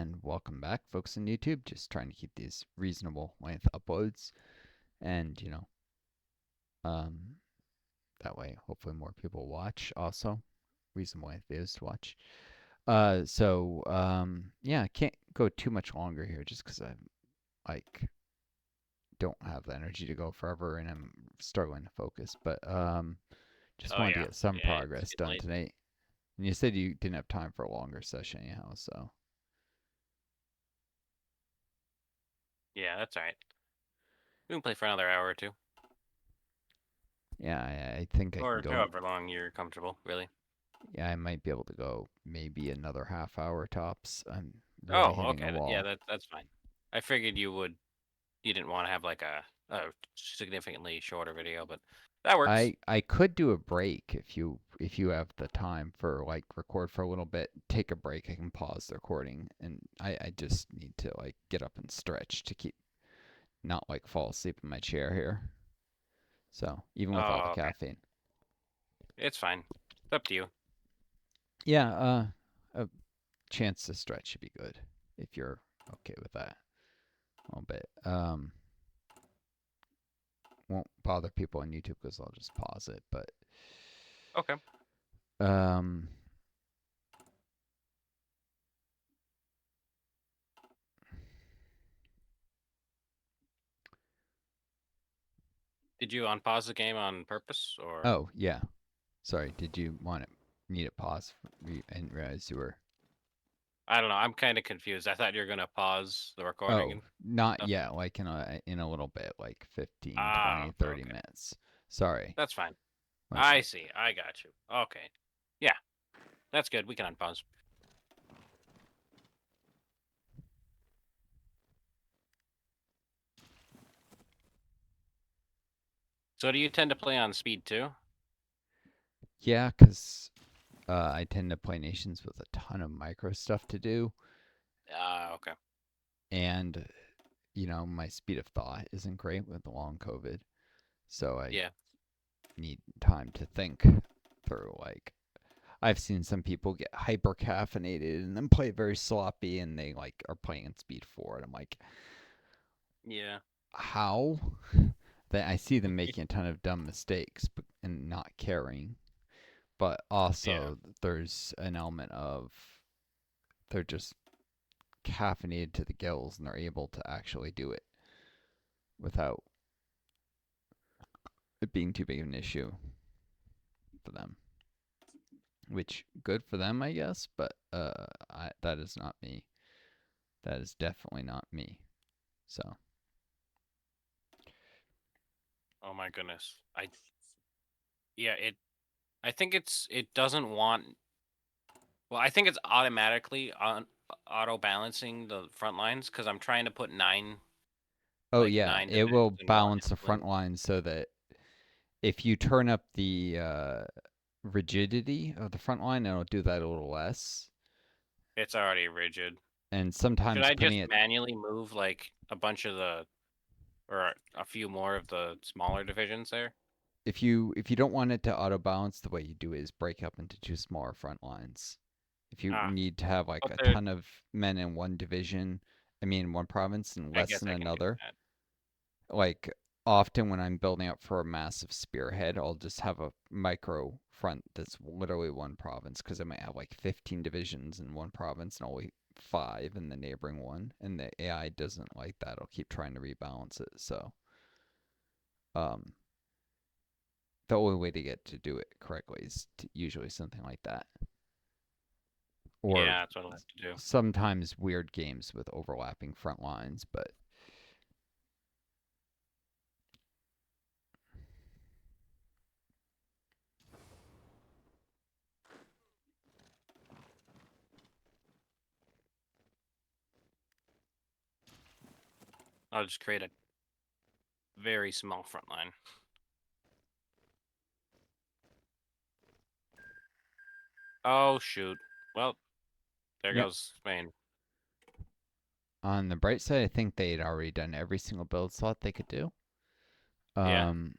and welcome back, folks on YouTube. Just trying to keep these reasonable length uploads, and um, that way, hopefully, more people watch. Also, reasonable length videos to watch. Yeah, I can't go too much longer here, just because I like don't have the energy to go forever, and I'm struggling to focus. But just Oh wanted to yeah, get some yeah, it's progress getting done late. tonight. And you said you didn't have time for a longer session anyhow, so. Yeah, that's all right. We can play for another hour or two, Yeah, I think I can or go. however long you're comfortable. Really. Yeah, I might be able to go maybe another half hour tops. I'm really Oh, hitting okay. a Yeah, wall. that's fine. I figured you would. You didn't want to have like a significantly shorter video, but that works. I could do a break if you have the time for like record for a little bit, take a break. I can pause the recording, and I just need to like get up and stretch to keep not like fall asleep in my chair here. So even without the Oh, okay. caffeine. It's fine. It's up to you. Yeah, a chance to stretch should be good if you're okay with that a little bit. Won't bother people on YouTube because I'll just pause it, but Okay. um Did you unpause the game on purpose, or? oh yeah. Sorry, did you want it need it pause? I didn't realize you were. I don't know. I'm kind of confused. I thought you were gonna pause the recording Oh, and not stuff. yet, like in a little bit, like 15, Ah, 20, okay, 30 okay. minutes. Sorry. That's fine. My I see. I got you. Okay. Yeah, that's good. We can unpause. So do you tend to play on speed too? Yeah, cuz I tend to play nations with a ton of micro stuff to do, Ah, okay. and my speed of thought isn't great with the long COVID, so I Yeah. need time to think through. Like, I've seen some people get hyper caffeinated and then play very sloppy, and they like are playing in speed 4, and I'm like, Yeah. how? That I see them making a ton of dumb mistakes and not caring, but Yeah. also there's an element of they're just caffeinated to the gills and they're able to actually do it without it being too big of an issue for them. Which good for them, I guess, but that is not me. That is definitely not me. So Oh my goodness. Yeah, I think it doesn't want well, I think it's automatically on auto balancing the front lines because I'm trying to put oh yeah, nine it will divisions in one balance the front when line so that if you turn up the rigidity of the front line, it'll do that a little less. it's already rigid. And Should sometimes I putting just it manually move like a bunch of the or a few more of the smaller divisions there? if you don't want it to auto balance, the way you do it is break up into two smaller front lines. If you Ah, need to have like but a there ton of men in one division, I mean one province and I less guess in I can do another, that. like often when I'm building up for a massive spearhead, I'll just have a micro front that's literally one province because I might have like 15 divisions in one province and only 5 in the neighboring one, and the AI doesn't like that. I'll keep trying to rebalance it. So, um, the only way to get to do it correctly is usually something like that, or Yeah, that's what I'll have to do. sometimes weird games with overlapping front lines, but I'll just create a very small front line. Oh shoot. Well, there yep. goes Spain. On the bright side, I think they had already done every single build slot they could do. Yeah. Um,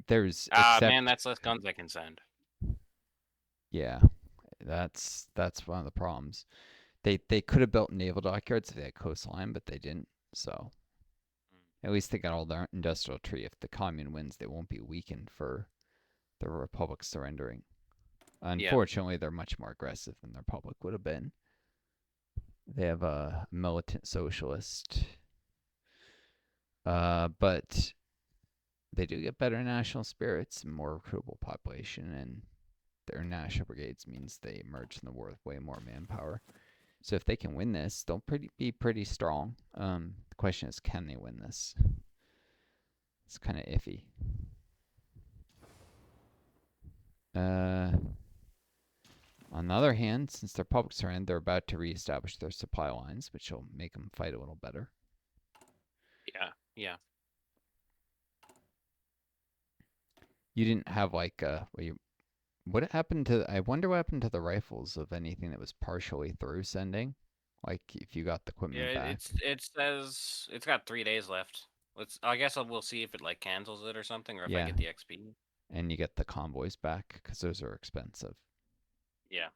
there's Ah, man, except that's less guns I can send. yeah, that's one of the problems. They could have built naval dockyards if they had coastline, but they didn't. So at least they got all their industrial tree. If the commune wins, they won't be weakened for the republic surrendering. Yeah. Unfortunately, they're much more aggressive than the republic would have been. They have a militant socialist, but they do get better national spirits and more recruitable population, and their national brigades means they emerge in the war with way more manpower. So if they can win this, they'll be pretty strong. The question is, can they win this? It's kind of iffy. On the other hand, since their publics are in, they're about to reestablish their supply lines, which will make them fight a little better. Yeah. Yeah. You didn't have like what happened to? I wonder what happened to the rifles of anything that was partially through sending. Like if you got the Yeah. equipment back. It says it's got 3 days left. I guess we'll see if it like cancels it or something, or if I Yeah, get the XP. and you get the convoys back because those are expensive. Yeah.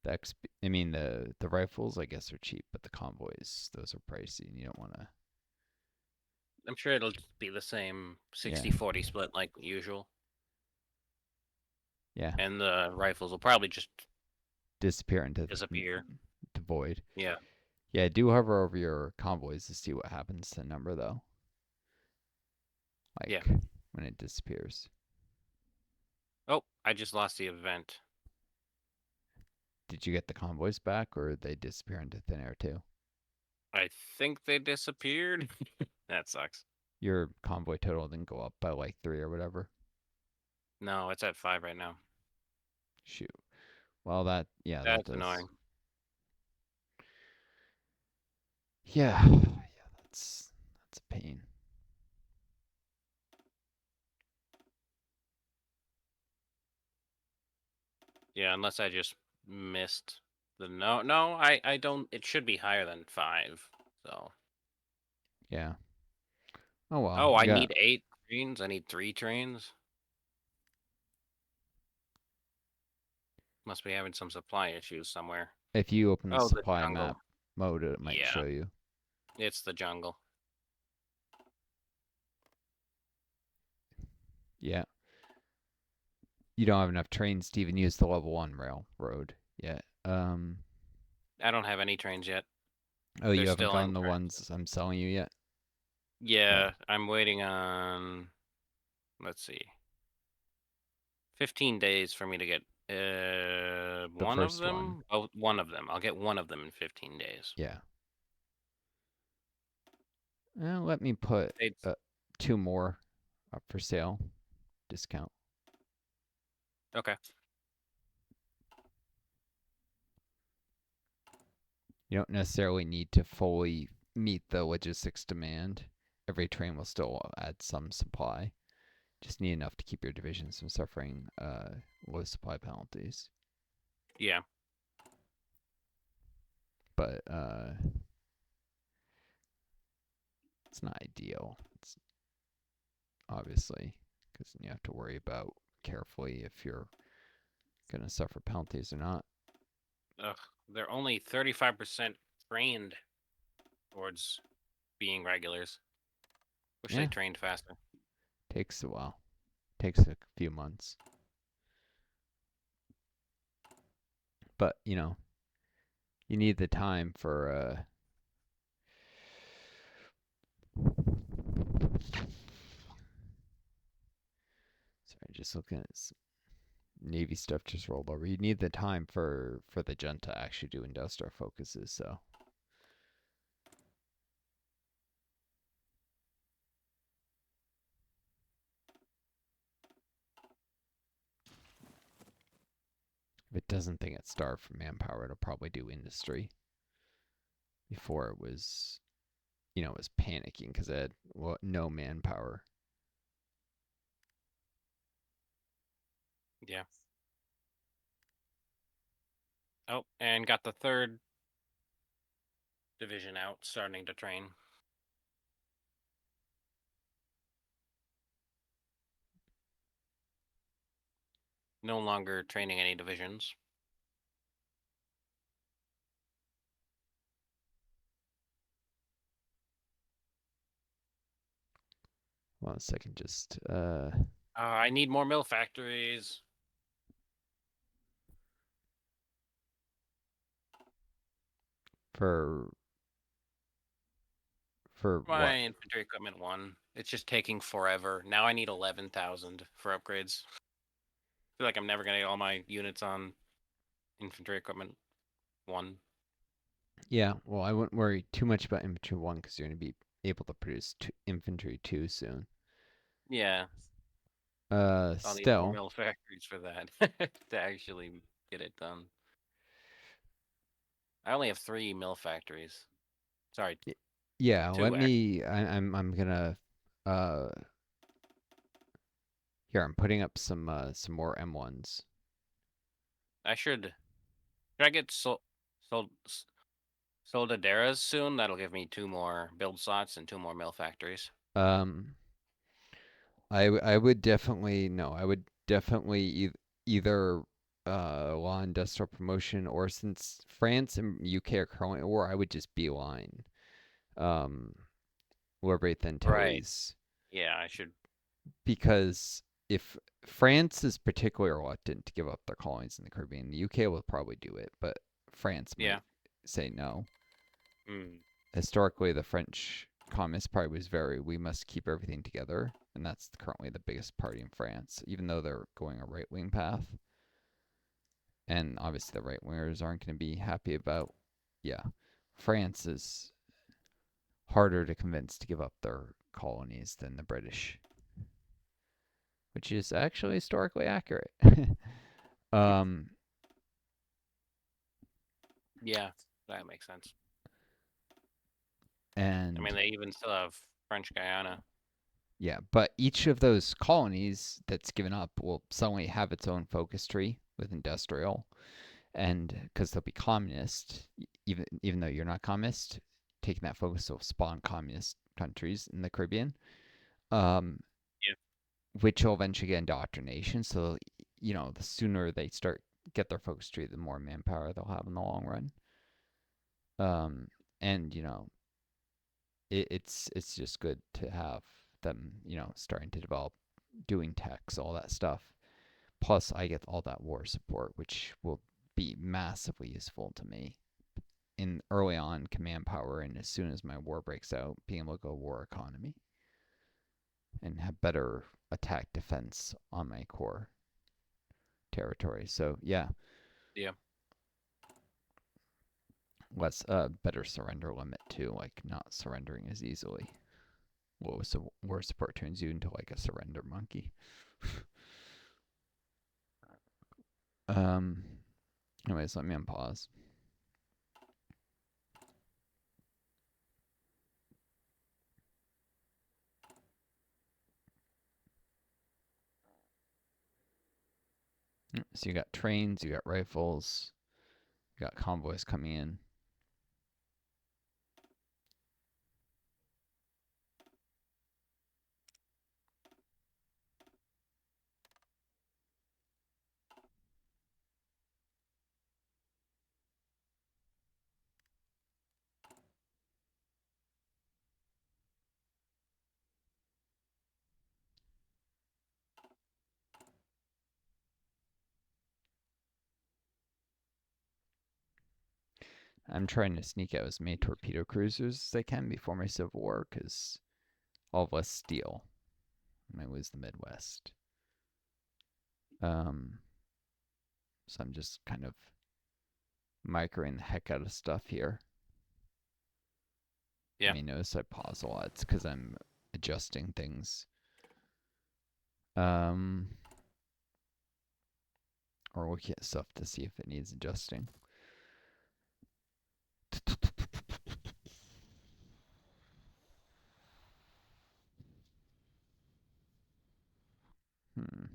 I mean the rifles I guess are cheap, but the convoys those are pricey, and you don't want to. I'm sure it'll be the same Yeah, 60-40 split like usual. yeah, And the rifles will probably just disappear into disappear. the void. Yeah. Yeah, do hover over your convoys to see what happens to the number though. Yeah. Like when it disappears. Oh, I just lost the event. Did you get the convoys back, or they disappear into thin air too? I think they disappeared. That sucks. Your convoy total didn't go up by like 3 or whatever. No, it's at 5 right now. Shoot. Well, that That's does. annoying. Yeah, yeah, that's a pain. Yeah, unless I just missed the no, I don't. It should be higher than 5. So. Yeah. Oh well, Oh, you I got need 8 trains. I need 3 trains. Must be having some supply issues somewhere. if you open the Oh, the supply map jungle. mode, it might Yeah, show you. it's the jungle. Yeah. You don't have enough trains to even use the level 1 railroad yet. I don't have any trains yet. Oh, They're you haven't still in gotten the transit. ones I'm selling you yet? Oh, Yeah, I'm waiting on. Let's see. 15 days for me to get the one of first one. them. Oh, one of them. I'll get one of them in 15 days. Yeah. Let me put It's 2 more up for sale. Discount. okay. You don't necessarily need to fully meet the logistics demand. Every train will still add some supply. Just need enough to keep your divisions from suffering low supply penalties. Yeah. But it's not ideal. It's obviously because you have to worry about carefully if you're gonna suffer penalties or not. Ugh, they're only 35% trained towards being regulars. Wish they Yeah, trained faster. takes a while. Takes a few months. But you need the time for sorry, just looking at Navy stuff just rolled over. You need the time for the gent to actually do industrial focuses. So if it doesn't think it's starved for manpower, it'll probably do industry before it was panicking because it had no manpower. Yeah. Oh, and got the 3rd division out, starting to train. No longer training any divisions. One second, just I need more mill factories. for My what? infantry equipment 1. It's just taking forever. Now I need 11,000 for upgrades. I feel like I'm never gonna get all my units on infantry equipment 1. Yeah, well, I wouldn't worry too much about infantry 1 because you're going to be able to produce infantry 2 soon. Yeah, I'll need more Still, mill factories for that to actually get it done. I only have 3 mill factories. Sorry, yeah. 2 actually. I'm gonna. Uh, Here, I'm putting up some more M1s. I should. Should I get sold soldaderas soon? That'll give me 2 more build slots and 2 more mill factories. Um, I would definitely no. I would definitely either law industrial promotion, or since France and UK are currently at war, I would just beeline um Liberate Right. Antilles, Yeah, I should. because if France is particularly reluctant to give up their colonies in the Caribbean, the UK will probably do it, but France Yeah. might say no. Mm, Historically, the French Communist Party was very, we must keep everything together, and that's currently the biggest party in France, even though they're going a right wing path. And obviously, the right wingers aren't going to be happy about, yeah, France is harder to convince to give up their colonies than the British, which is actually historically accurate. um, yeah, that makes sense. I and mean, they even still have French Guyana. yeah, but each of those colonies that's given up will suddenly have its own focus tree with industrial, and because they'll be communist, even though you're not communist, taking that focus will spawn communist countries in the Caribbean, um, Yeah. which will eventually get indoctrination. So the sooner they start get their focus tree, the more manpower they'll have in the long run. And it's just good to have them starting to develop, doing techs, all that stuff. Plus, I get all that war support, which will be massively useful to me in early on command power, and as soon as my war breaks out, being able to go war economy and have better attack defense on my core territory. So yeah, Yeah. less better surrender limit too, like not surrendering as easily. Well, so war support turns you into like a surrender monkey. um. Anyways, let me unpause. So you got trains, you got rifles, you got convoys coming in. I'm trying to sneak out as many torpedo cruisers as I can before my civil war, because all of us steal. And I lose the Midwest. Um, so I'm just kind of microing the heck out of stuff here. You Yeah. may notice I pause a lot. It's because I'm adjusting things. Um, or looking at stuff to see if it needs adjusting. Hmm.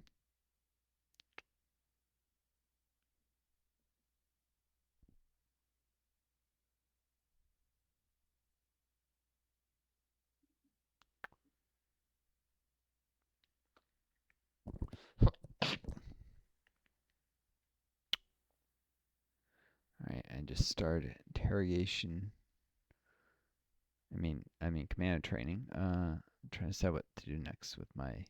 All right, I just started interrogation I mean commando training. I'm trying to decide what to do next with my.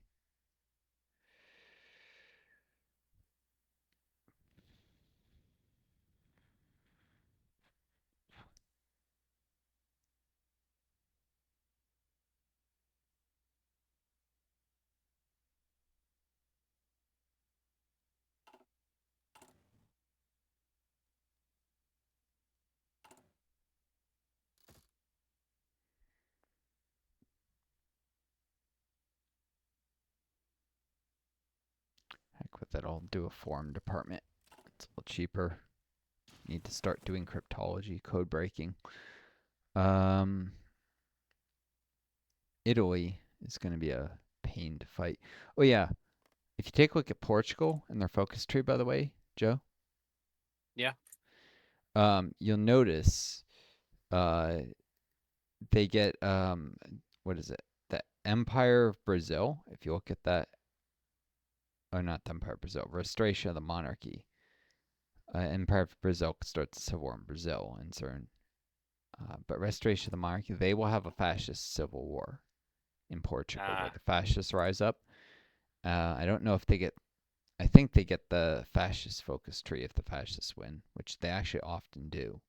Heck with it, I'll do a forum department. It's a little cheaper. Need to start doing cryptology, code breaking. Um, Italy is going to be a pain to fight. Oh yeah, if you take a look at Portugal and their focus tree, by the way, Joe, Yeah. you'll notice uh, they get what is it? The Empire of Brazil. If you look at that, or not the Empire of Brazil, Restoration of the Monarchy. Empire of Brazil starts the civil war in Brazil, and certain, but Restoration of the Monarchy, they will have a fascist civil war in Portugal where Ah. the fascists rise up. I don't know if they get. I think they get the fascist focus tree if the fascists win, which they actually often do.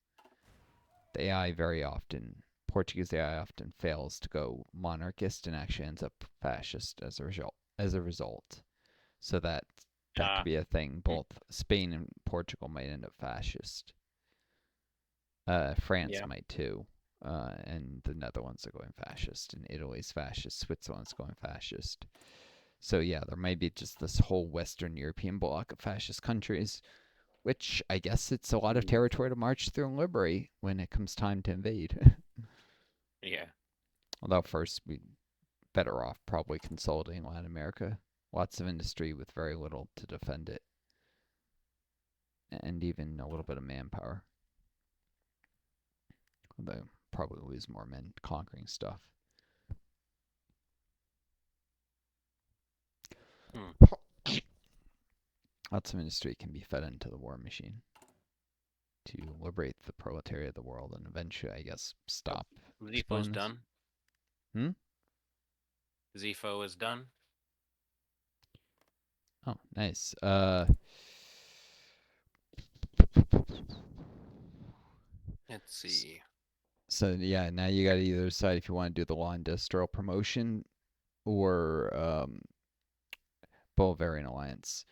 The AI very often, Portuguese AI often fails to go monarchist and actually ends up fascist as a result. So that could Ah. be a thing. Both Spain and Portugal might end up fascist. France Yeah. might too. And the Netherlands are going fascist, and Italy's fascist, Switzerland's going fascist. So yeah, there might be just this whole Western European bloc of fascist countries, which I guess it's a lot of Mm. territory to march through and liberate when it comes time to invade. Yeah. Although first we better off probably consolidating Latin America. Lots of industry with very little to defend it, and even a little bit of manpower. Although probably lose more men conquering stuff. Hmm. Lots of industry can be fed into the war machine to liberate the proletariat of the world and eventually, I guess, Oh, stop Zifo's exploiting this. done. Hmm? Zifo is done. Oh, nice. Let's see. So yeah, now you got to either decide if you want to do the law industrial promotion or Bolivarian alliance.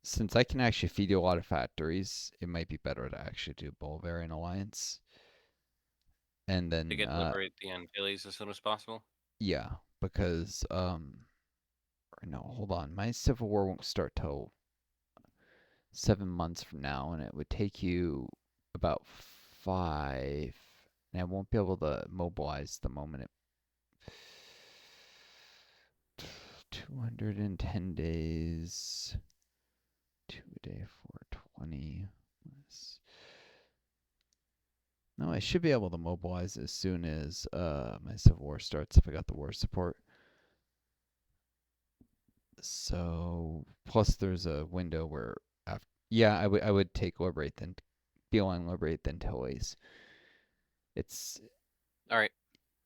Since I can actually feed you a lot of factories, it might be better to actually do Bolivarian alliance. And To then get liberate the Antilles as soon as possible. yeah, because no, hold on, my civil war won't start till 7 months from now, and it would take you about 5, and I won't be able to mobilize the moment it 210 days. 2 a day, 420. No, I should be able to mobilize as soon as my civil war starts if I got the war support. So plus there's a window where after, yeah, I would take liberate then Beeline liberate then Tilly's. It's All right.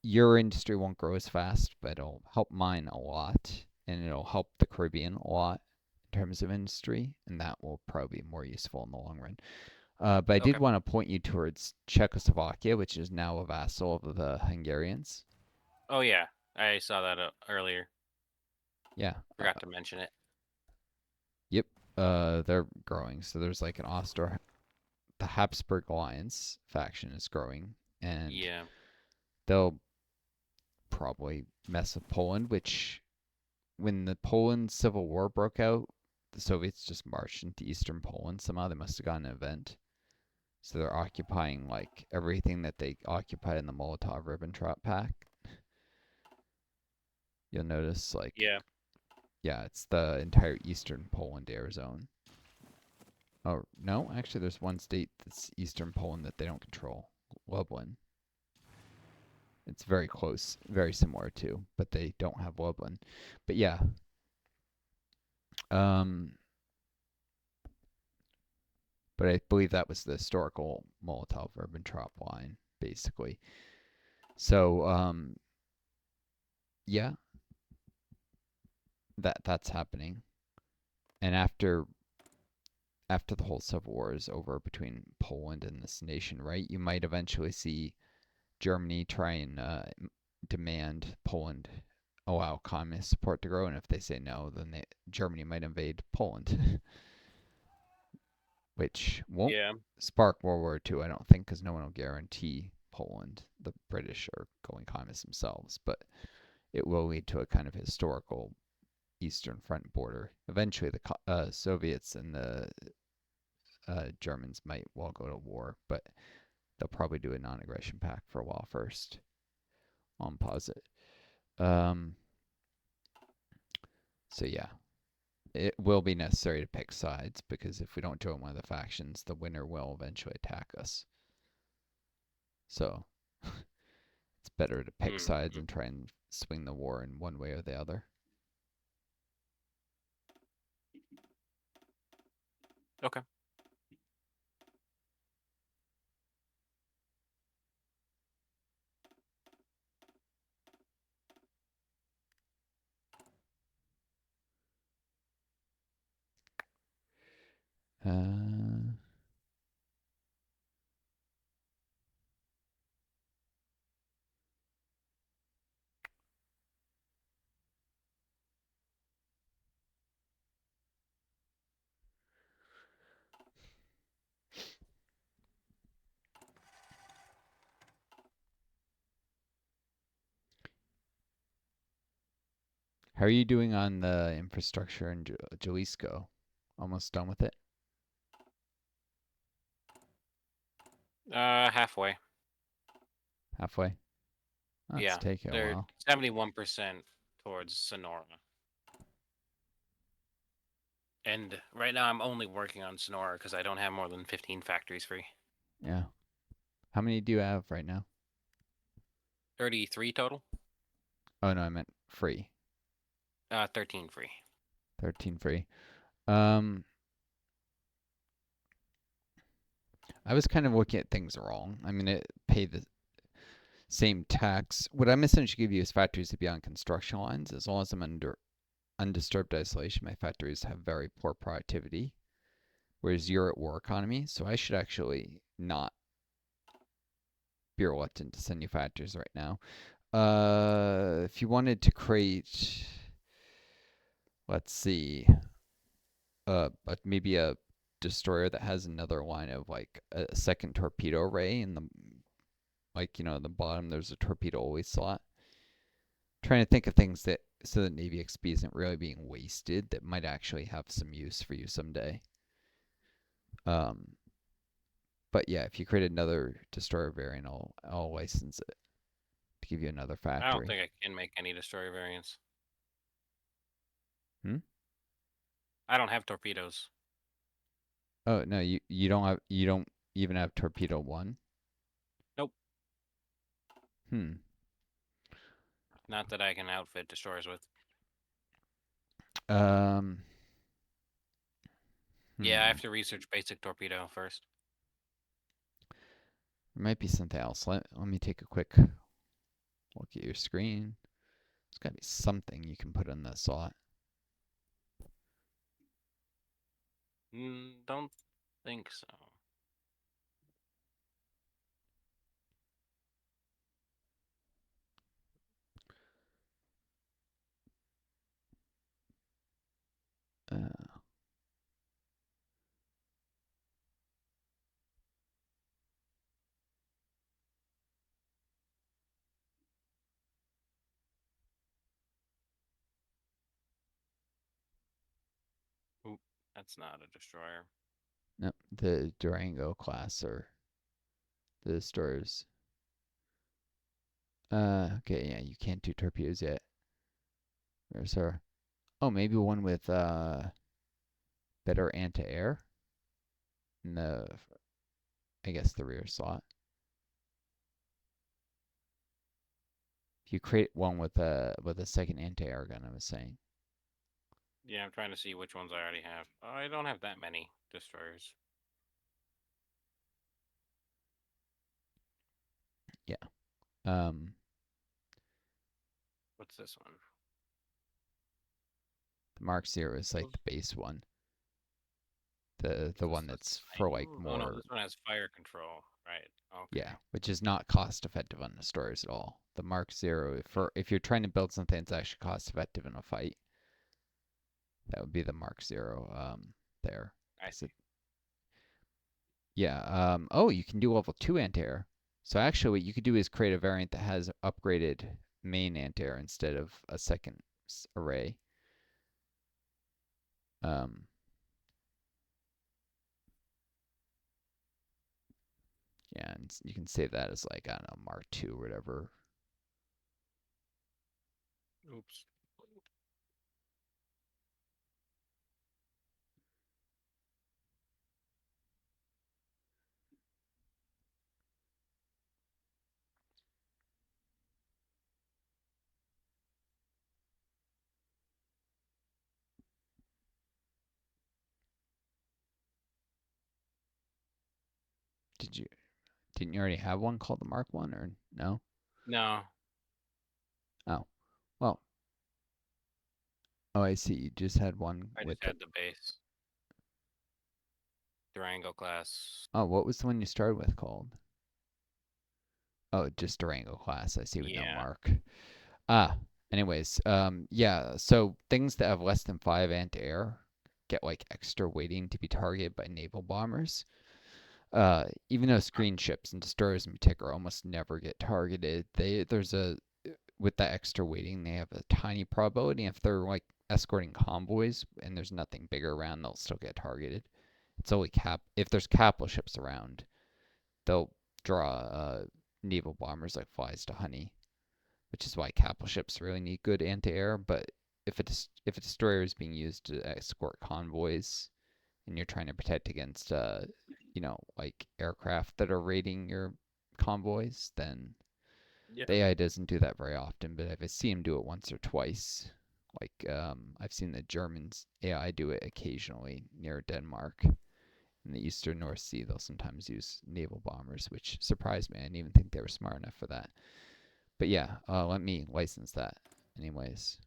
your industry won't grow as fast, but it'll help mine a lot, and it'll help the Caribbean a lot in terms of industry, and that will probably be more useful in the long run. But I did Okay. want to point you towards Czechoslovakia, which is now a vassal of the Hungarians. Oh yeah, I saw that earlier. Yeah. Forgot to mention it. Yep. They're growing. So there's like an Austro, the Habsburg Alliance faction is growing, and Yeah. they'll probably mess with Poland. Which, when the Poland Civil War broke out, the Soviets just marched into Eastern Poland. Somehow they must have gotten an event. So they're occupying like everything that they occupied in the Molotov-Ribbentrop Pact. You'll notice like Yeah. yeah, it's the entire eastern Poland air zone. Oh, no, actually, there's one state that's eastern Poland that they don't control, Lublin. It's very close, very similar to, but they don't have Lublin. But yeah, um, but I believe that was the historical Molotov-Ribbentrop line, basically. So yeah, that's happening. And after the whole civil war is over between Poland and this nation, right? You might eventually see Germany try and demand Poland allow communist support to grow, and if they say no, then Germany might invade Poland, which won't Yeah. spark World War II, I don't think, because no one will guarantee Poland. The British are going communist themselves, but it will lead to a kind of historical Eastern Front border. Eventually, the Soviets and the Germans might well go to war, but they'll probably do a non-aggression pact for a while first. On pause it. Um, so yeah, it will be necessary to pick sides because if we don't join one of the factions, the winner will eventually attack us. So it's better to pick sides Mm-hmm. and try and swing the war in one way or the other. Okay. Uh, how are you doing on the infrastructure in Jalisco? Almost done with it? Halfway. Halfway? Oh, it's Yeah. taking a They're while. 71% towards Sonora. And right now I'm only working on Sonora because I don't have more than 15 factories free. Yeah. How many do you have right now? 33 total. Oh no, I meant free. 13 free. 13 free. Um, I was kind of looking at things wrong. I mean, it pay the same tax. What I'm essentially give you is factories to be on construction lines. As long as I'm under undisturbed isolation, my factories have very poor productivity. Whereas you're at war economy, so I should actually not be reluctant to send you factories right now. If you wanted to create, let's see, maybe a destroyer that has another line of like a second torpedo array in the the bottom there's a torpedo always slot. Trying to think of things that so that Navy XP isn't really being wasted that might actually have some use for you someday. Um, but yeah, if you create another destroyer variant, I'll license it to give you another I don't factory. think I can make any destroyer variants. Hmm? I don't have torpedoes. Oh no, you don't even have torpedo one. Nope. Hmm. Not that I can outfit destroyers with. Um. Yeah, I Hmm. have to research basic torpedo first. There might be something else. Let me take a quick look at your screen. There's got to be something you can put in the slot. Don't think so. Uh, Oop, that's not a destroyer. no, the Durango class or the destroyers. Okay, yeah, you can't do torpedoes yet. Where's our? Oh, maybe one with better anti-air in the, I guess the rear slot. If you create one with a second anti-air gun, I was saying. Yeah, I'm trying to see which ones I already have. I don't have that many destroyers. Yeah. Um, What's this one? the Mark Zero is like Oh, the base one, the this one the that's for like same? Oh no, more, this one has fire control. Right. yeah, Okay. which is not cost effective on the stories at all. The Mark Zero, for if you're trying to build something that's actually cost effective in a fight, that would be the Mark Zero. There, I because see. it, yeah. Oh, you can do level 2 anti-air. So actually, what you could do is create a variant that has upgraded main anti-air instead of a second array. Um, yeah, and you can save that as like I don't know Mark 2 or whatever. Oops. Did you didn't you already have one called the Mark 1 or no? No, Oh, well. Oh, I see. You just had one I with just the. had the base Durango class. Oh, what was the one you started with called? Oh, just Durango class. I see with no Yeah. mark. Ah, anyways, yeah. So things that have less than 5 anti-air get like extra weighting to be targeted by naval bombers. Even though screen ships and destroyers in particular almost never get targeted, there's a with that extra weighting they have a tiny probability. If they're like escorting convoys and there's nothing bigger around, they'll still get targeted. It's only if there's capital ships around, they'll draw naval bombers like flies to honey, which is why capital ships really need good anti-air. But if a destroyer is being used to escort convoys and you're trying to protect against like aircraft that are raiding your convoys, then Yeah. the AI doesn't do that very often. But if I see him do it once or twice, like I've seen the Germans AI do it occasionally near Denmark in the eastern North Sea. They'll sometimes use naval bombers, which surprised me. I didn't even think they were smart enough for that. But yeah, let me license that. Anyways,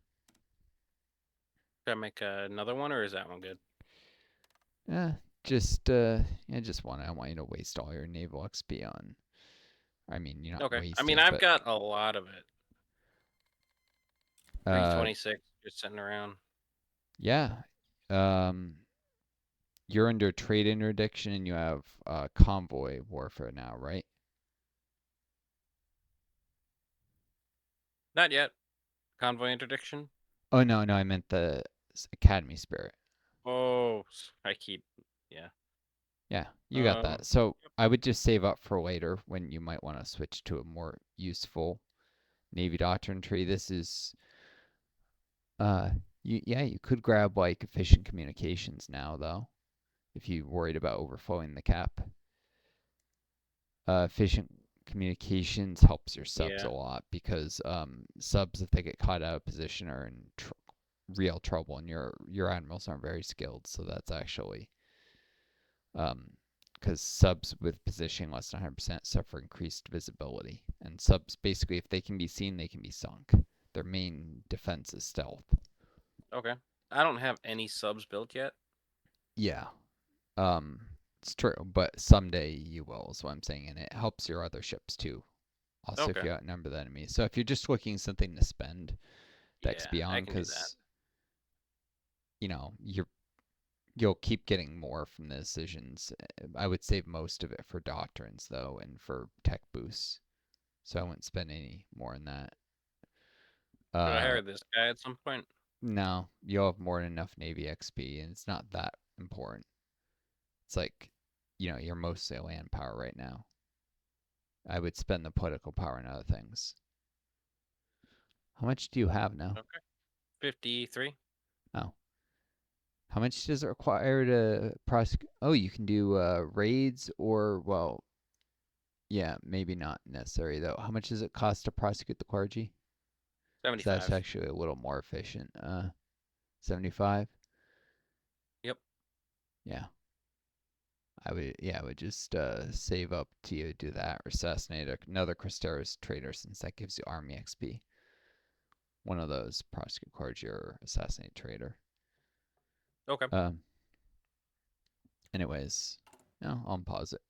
Should I make another one, or is that one good? eh, yeah, just one. I don't want you to waste all your naval XP on. I mean, you're not Okay. I mean, wasting, I've but got a lot of it. uh, 326 just sitting around. yeah. Um, you're under trade interdiction and you have convoy warfare now, right? Not yet. Convoy interdiction. Oh no, no, I meant the Academy Spirit. Oh, I keep. Yeah. Yeah, you got Um. that. So I would just save up for later when you might want to switch to a more useful Navy doctrine tree. This is uh you could grab like efficient communications now though, if you worried about overflowing the cap. Efficient communications helps your subs a Yeah. lot because subs if they get caught out of position are in real trouble and your admirals aren't very skilled, so that's actually um because subs with positioning less than 100% suffer increased visibility. And subs, basically, if they can be seen, they can be sunk. Their main defense is stealth. Okay. I don't have any subs built yet. Yeah, um, it's true, but someday you will, is what I'm saying, and it helps your other ships too. Also, if Okay. you outnumber the enemy. So if you're just looking something to spend the Yeah, XP I on, can do that. because you'll keep getting more from the decisions. I would save most of it for doctrines though, and for tech boosts. So I wouldn't spend any more on that. Should I Uh, hire this guy at some point? no, you'll have more than enough Navy XP, and it's not that important. It's like, you're mostly a land power right now. I would spend the political power on other things. How much do you have now? Okay. 53. Oh, how much does it require to prosecute? Oh, you can do raids or, well, yeah, maybe not necessary though. How much does it cost to prosecute the clergy? Because that's 75. actually a little more efficient. 75. Yep. Yeah, I would just save up to do that or assassinate another Cristeros trader since that gives you army XP. One of those, prosecute Cordier or assassinate trader. Okay. Um, anyways, I'll pause it.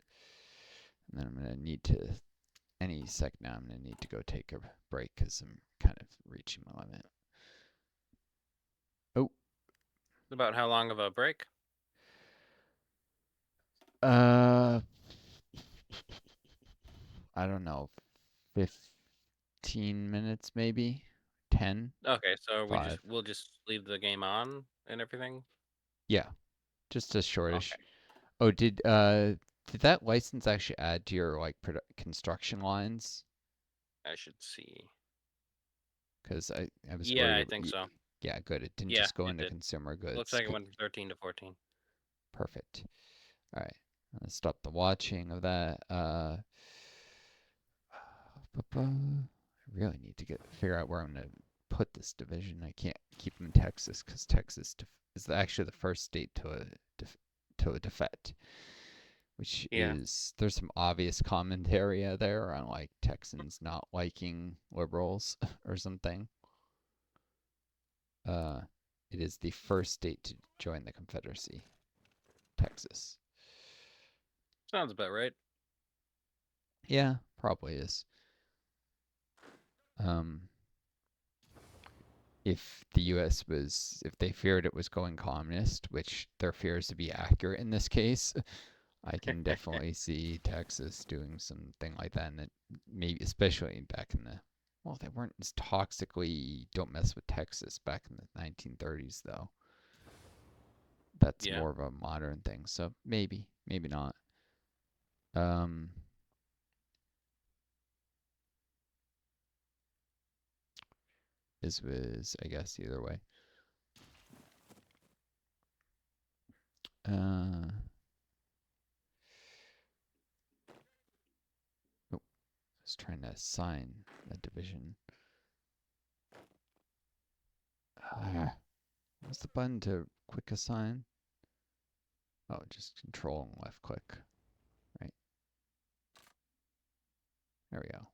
And then I'm going to need to, any sec now, I'm going to need to go take a break because I'm kind of reaching my limit. Oh. About how long of a break? I don't know, 15 minutes maybe? 10? Okay, so 5? we'll just leave the game on and everything. Yeah, just a shortish. Okay, Oh, did that license actually add to your like construction lines? I should see. Because I was Yeah, worried. I think so. Yeah, good. It didn't Yeah, just go it into did. consumer Looks goods. like it went from 13 to 14. Perfect. All right. Let's stop the watching of that. I really need to figure out where I'm gonna put this division. I can't keep them in Texas because Texas is actually the first state to a defect, which Yeah, is there's some obvious commentary there on like Texans not liking liberals or something. Uh, it is the first state to join the Confederacy, Texas. sounds about right. Yeah, probably is. Um, if the U.S. if they feared it was going communist, which their fears to be accurate in this case, I can definitely see Texas doing something like that, and that maybe especially back in the well, they weren't as toxically don't mess with Texas back in the 1930s though. That's Yeah, more of a modern thing, so maybe not. Um, this was I guess either way. Uh, oh, I was trying to assign a division. What's the button to quick assign? Oh, just control and left click. Right. There we go.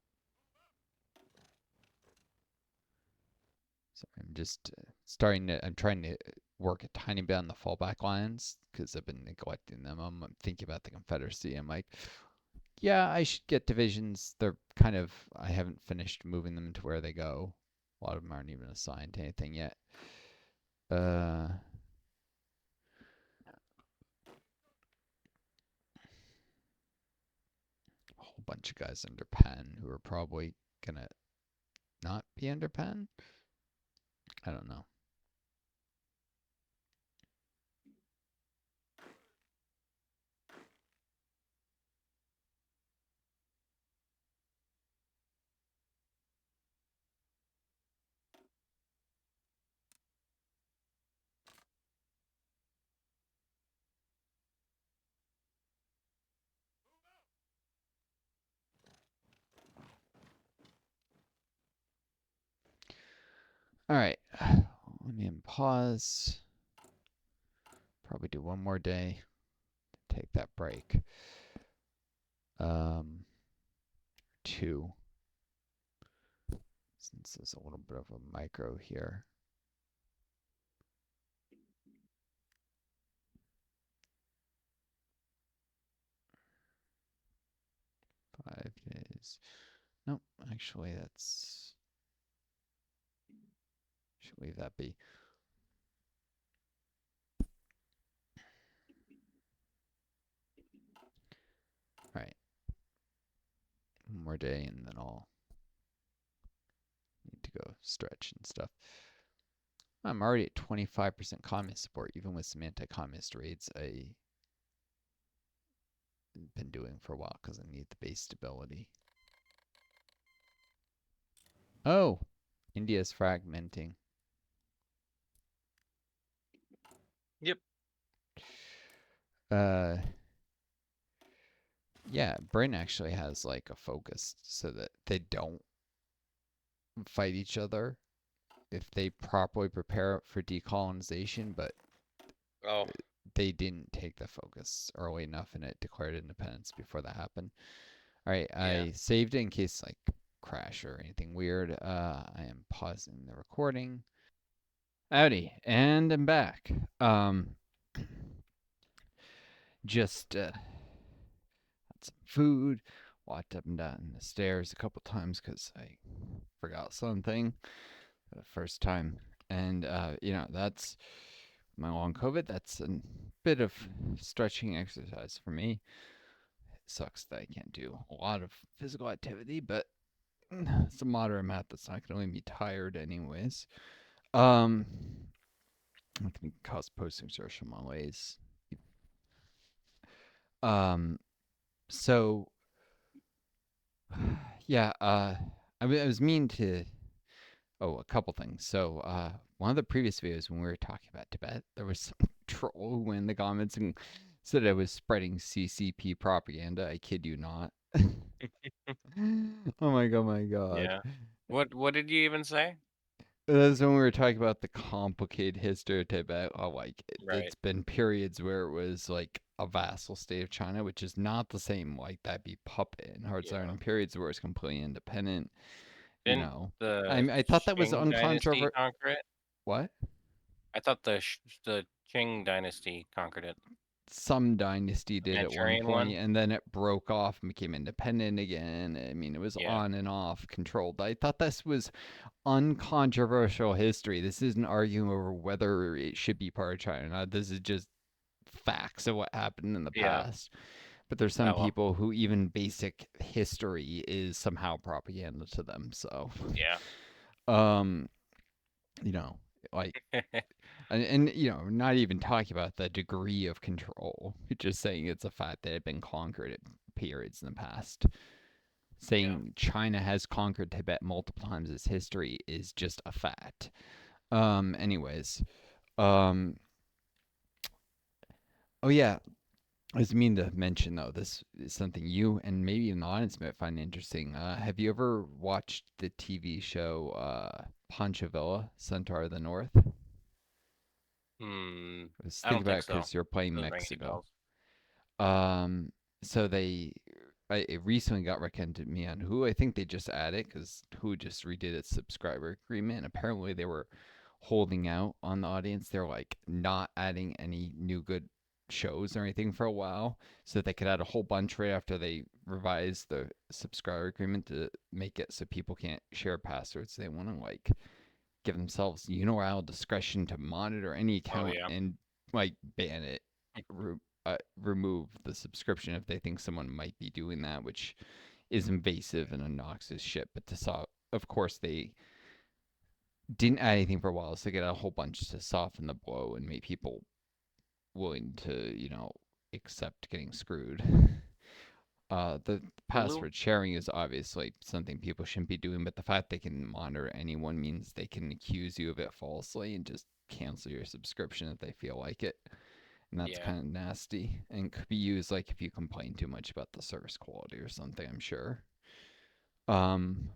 So I'm just I'm trying to work a tiny bit on the fallback lines because I've been neglecting them. I'm thinking about the Confederacy. I'm like, yeah, I should get divisions. They're kind of, I haven't finished moving them to where they go. A lot of them aren't even assigned to anything yet. A whole bunch of guys under pen who are probably gonna not be under pen. I don't know. All right, let me pause. Probably do one more day. Take that break. Um, 2, since there's a little bit of a micro here. 5 days. Nope, actually, that's should leave that be. All right, one more day, and then I'll need to go stretch and stuff. I'm already at 25% communist support, even with some anti-communist raids I've been doing for a while because I need the base stability. Oh, India's fragmenting. yep. Uh, yeah, Britain actually has like a focus so that they don't fight each other if they properly prepare for decolonization, but Oh, they didn't take the focus early enough, and it declared independence before that happened. All right, Yeah. I saved it in case like crash or anything weird. I am pausing the recording. Howdy, and I'm back. Just had some food, walked up and down the stairs a couple times because I forgot something the first time, and that's my long COVID. That's a bit of stretching exercise for me. It sucks that I can't do a lot of physical activity, but it's a moderate amount that's not going to leave me tired, anyways. Um, it can cause post-exertion malaise. Um, so yeah, I was mean to. Oh, a couple things. So, one of the previous videos when we were talking about Tibet, there was some troll who in the comments and said I was spreading CCP propaganda. I kid you not. Oh my god, my god. Yeah. What did you even say? That's when we were talking about the complicated history of Tibet. Oh, like Right. it's been periods where it was like a vassal state of China, which is not the same. Like that'd be puppet and hard Yeah. and periods where it's completely independent. You Didn't know, the I thought that was Qing dynasty uncontroversial. conquer it? What? I thought the Qing dynasty conquered it. Some dynasty The did at one Manchurian point, one? and then it broke off and became independent again. I mean, it was Yeah. on and off, controlled. I thought this was uncontroversial history. This isn't arguing over whether it should be part of China or not. This is just facts of what happened in the Yeah. past. But there's some Oh well. people who even basic history is somehow propaganda to them. So, Yeah. um, you know, like not even talking about the degree of control, just saying it's a fact that it had been conquered at periods in the past. Yeah. Saying China has conquered Tibet multiple times as history is just a fact. Anyways, um, oh yeah, I was mean to mention though. This is something you and maybe even the audience might find interesting. Have you ever watched the TV show Panchavilla, Centaur of the North? I Hmm. was I thinking don't about think it so. because you're playing Doesn't ring any Mexico. bells. Um, so it recently got recommended to me on who I think they just added because who just redid its subscriber agreement. And apparently they were holding out on the audience. They're like not adding any new good shows or anything for a while so that they could add a whole bunch right after they revised the subscriber agreement to make it so people can't share passwords. They want to like give themselves unilateral discretion to monitor any Oh account yeah. and like ban it, remove the subscription if they think someone might be doing that, which is invasive and obnoxious shit. But to of course, they didn't add anything for a while, so they get a whole bunch to soften the blow and make people willing to, accept getting screwed. The Hulu? password sharing is obviously something people shouldn't be doing, but the fact they can monitor anyone means they can accuse you of it falsely and just cancel your subscription if they feel like it. And that's Yeah. kind of nasty and could be used like if you complain too much about the service quality or something, I'm sure. Um,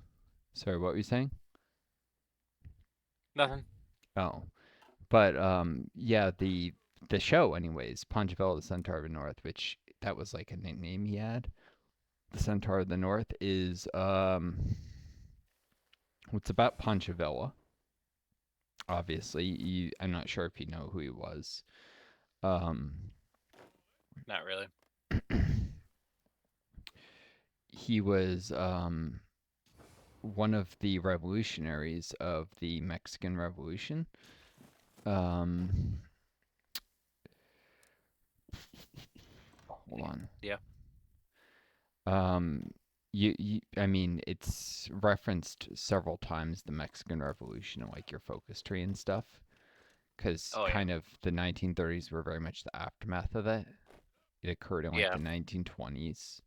sorry, what were you saying? Nothing. Oh, but yeah, the show, anyways, Poncheville, the Centaur of the North, which that was like a nickname he had. The Centaur of the North is it's about Ponchevilla. Obviously, I'm not sure if you know who he was. Um, Not really. he was one of the revolutionaries of the Mexican Revolution. Um, hold on. Yeah. Um, I mean, it's referenced several times the Mexican Revolution and like your focus tree and stuff, because Oh yeah. kind of the 1930s were very much the aftermath of that. It occurred in like Yeah. the 1920s,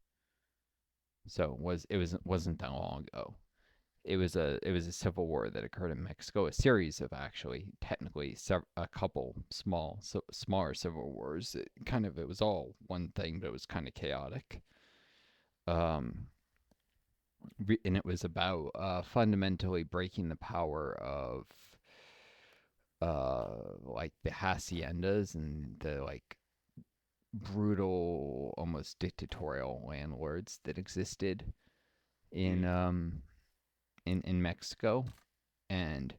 so wasn't that long ago. It was a civil war that occurred in Mexico, a series of actually technically a couple smaller civil wars. It was all one thing, but it was kind of chaotic. Um, and it was about fundamentally breaking the power of like the haciendas and the like brutal, almost dictatorial landlords that existed in Mm. in Mexico. And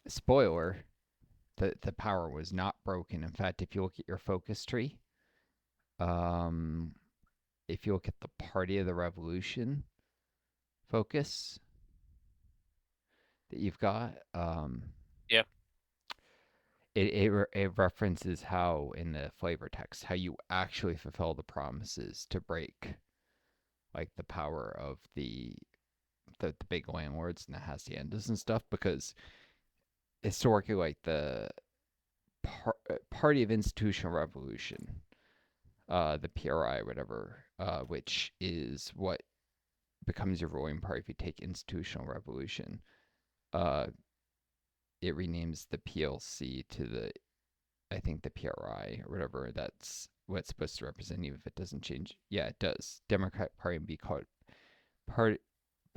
spoiler, the power was not broken. In fact, if you look at your focus tree, um, if you look at the Party of the Revolution focus that you've got, Yep. it references how in the flavor text how you actually fulfill the promises to break like the power of the big landlords and the haciendas and stuff because historically like the Party of Institutional Revolution, the PRI, whatever, which is what becomes your ruling party if you take institutional revolution. Uh, it renames the PLC to the, I think, the PRI or whatever. That's what it's supposed to represent, even if it doesn't change. Yeah, it does. Democratic Party and be called Part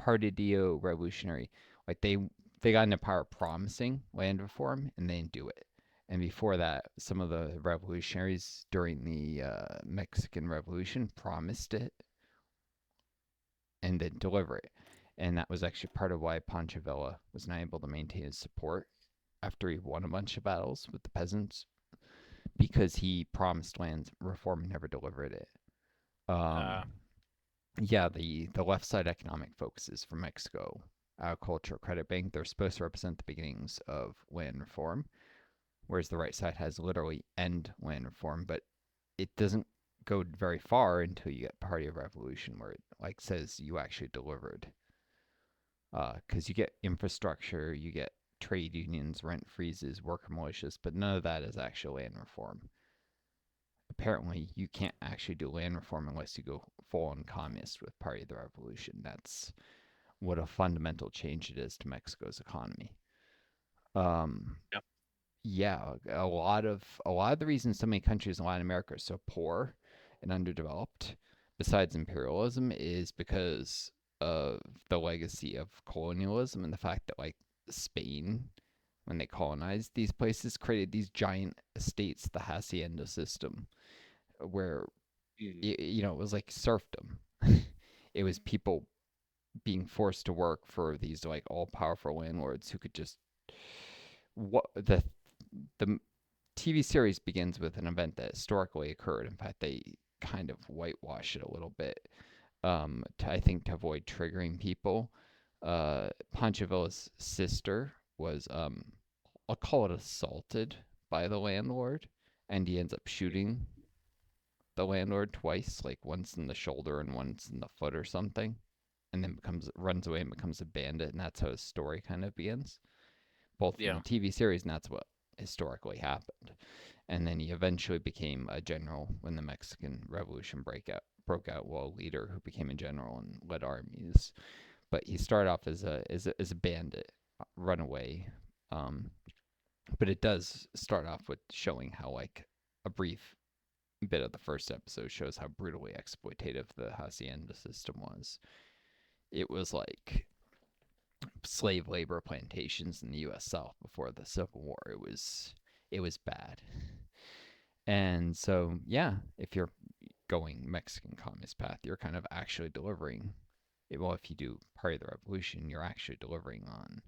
Partido Revolutionary. Like they got into power promising land reform and they didn't do it. And before that, some of the revolutionaries during the Mexican Revolution promised it and didn't deliver it. And that was actually part of why Pancho Villa was not able to maintain his support after he won a bunch of battles with the peasants because he promised land reform and never delivered it. Um, Uh, yeah, the left side economic focuses for Mexico, agricultural credit bank, they're supposed to represent the beginnings of land reform, whereas the right side has literally end land reform, but it doesn't go very far until you get Party of Revolution, where it like says you actually delivered, because you get infrastructure, you get trade unions, rent freezes, worker militias, but none of that is actual land reform. Apparently, you can't actually do land reform unless you go full on communist with Party of the Revolution. That's what a fundamental change it is to Mexico's economy. Um, yep. yeah, a lot of the reasons so many countries in Latin America are so poor and underdeveloped, besides imperialism, is because of the legacy of colonialism and the fact that like Spain, when they colonized these places, created these giant estates, the hacienda system, where Mm. it was like serfdom. It was people being forced to work for these like all powerful landlords who could just what the TV series begins with an event that historically occurred. In fact, they kind of whitewash it a little bit, I think to avoid triggering people. Panchovilla's sister was, I'll call it assaulted by the landlord, and he ends up shooting the landlord twice, like once in the shoulder and once in the foot or something, and then runs away and becomes a bandit, and that's how his story kind of begins, both in Yeah. the TV series, and that's what historically happened. And then he eventually became a general when the Mexican Revolution broke out, well, a leader who became a general and led armies. But he started off as a bandit, runaway. Um, but it does start off with showing how like a brief bit of the first episode shows how brutally exploitative the hacienda system was. It was like slave labor plantations in the U.S. South before the Civil War. It was bad. And so, yeah, if you're going Mexican communist path, you're kind of actually delivering. Well, if you do Party of the Revolution, you're actually delivering on,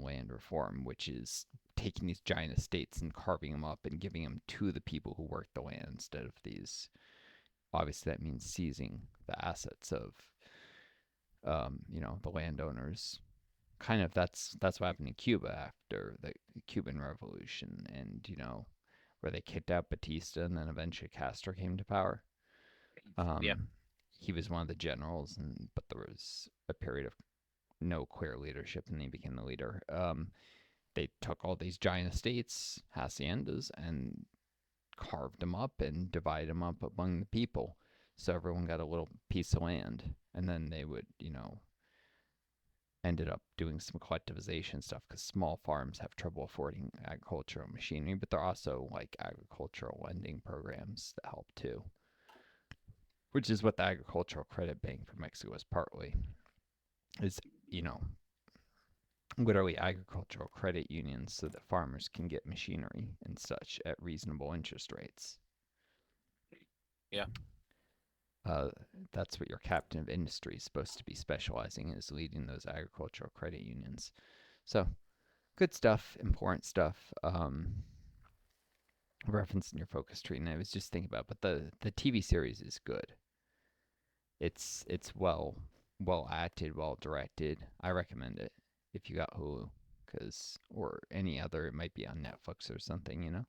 land reform, which is taking these giant estates and carving them up and giving them to the people who work the land instead of these. Obviously, that means seizing the assets of, the landowners. Kind of that's what happened in Cuba after the Cuban Revolution, and where they kicked out Batista, and then eventually Castro came to power. Yeah. Um, he was one of the generals, but there was a period of no clear leadership, and he became the leader. They took all these giant estates, haciendas, and carved them up and divided them up among the people, so everyone got a little piece of land, and then they would, ended up doing some collectivization stuff because small farms have trouble affording agricultural machinery, but there are also like agricultural lending programs that help too, which is what the Agricultural Credit Bank for Mexico is partly. Is you know literally agricultural credit unions so that farmers can get machinery and such at reasonable interest rates. Yeah. Uh, that's what your captain of industry is supposed to be specializing in, is leading those agricultural credit unions. So good stuff, important stuff. Referencing your focus tree, and I was just thinking about, but the TV series is good. It's well acted, well directed. I recommend it if you got Hulu, cause or any other. It might be on Netflix or something.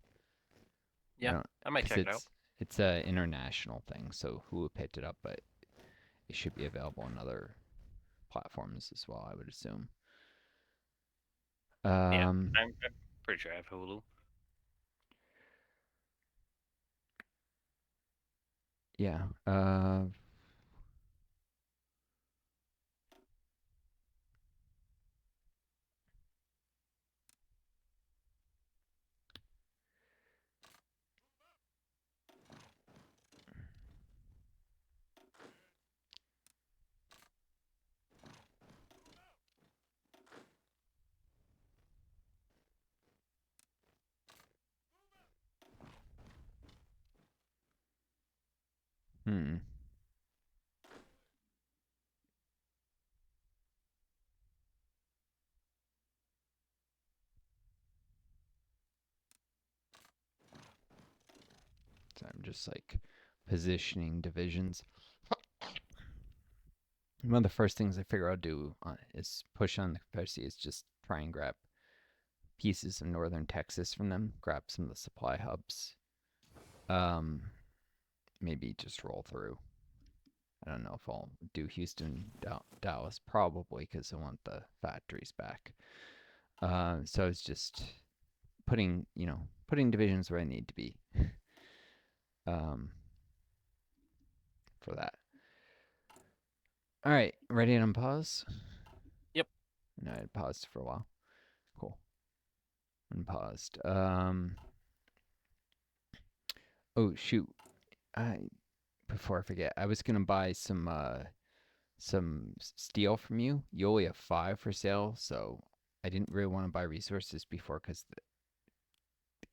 I Yeah. don't, I might cause check it out. it's a international thing, so Hulu picked it up, but it should be available on other platforms as well, I would assume. Yeah. Um, I'm pretty sure I have Hulu. yeah. Hmm. So I'm just like positioning divisions. One of the first things I figure I'll do is push on the Confederacy is just try and grab pieces of northern Texas from them, grab some of the supply hubs. Um, maybe just roll through. I don't know if I'll do Houston, Dallas, probably because I want the factories back. So it's just putting divisions where I need to be um, for that. All right, ready to unpause? Yep. No, I had paused for a while. Cool. Unpaused. Oh shoot. I Before I forget, I was gonna buy some steel from you. You only have 5 for sale, so I didn't really want to buy resources before because the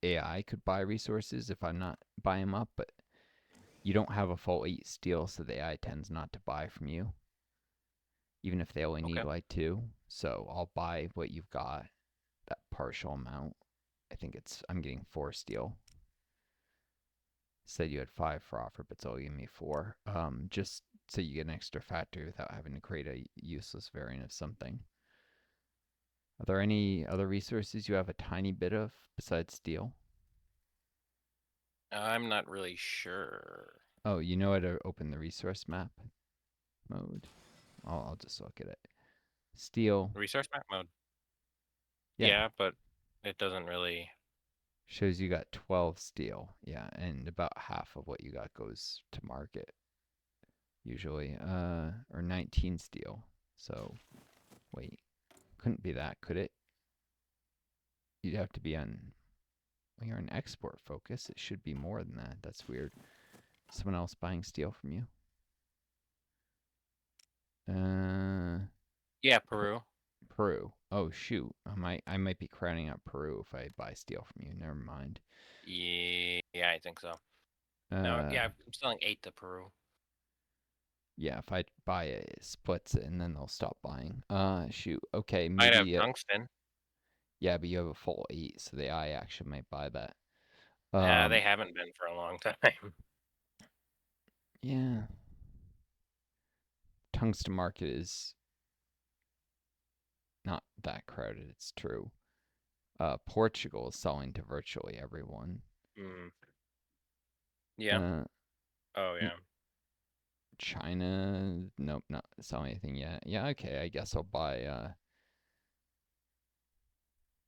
AI could buy resources if I'm not buying them up, but you don't have a full 8 steel, so the AI tends not to buy from you, even if they only need Okay. like 2. So I'll buy what you've got, that partial amount. I'm getting 4 steel. Said you had 5 for offer, but it's only giving me 4. Just so you get an extra factory without having to create a useless variant of something. Are there any other resources you have a tiny bit of besides steel? I'm not really sure. Oh, you know how to open the resource map mode? I'll just look at it. Steel, Resource map mode. yeah, Yeah, but it doesn't really. shows you got 12 steel. Yeah, and about half of what you got goes to market usually. Or 19 steel. So, wait, couldn't be that, could it? You'd have to be on, well, you're an export focus. It should be more than that. That's weird. Someone else buying steel from you? Uh, Yeah, Peru. Peru. Oh shoot, I might be crowning out Peru if I buy steel from you. Never mind. Yeah, I think so. No, Uh, yeah, I'm selling 8 to Peru. yeah, if I buy it, it splits it, and then they'll stop buying. Shoot. Okay, Might have maybe. tungsten. Yeah, but you have a full 8, so the AI actually might buy that. They Um, haven't been for a long time. yeah, tungsten market is not that crowded. It's true. Portugal is selling to virtually everyone. Hmm. Yeah. Uh, Oh yeah. China, nope, not selling anything yet. Yeah, okay, I guess I'll buy.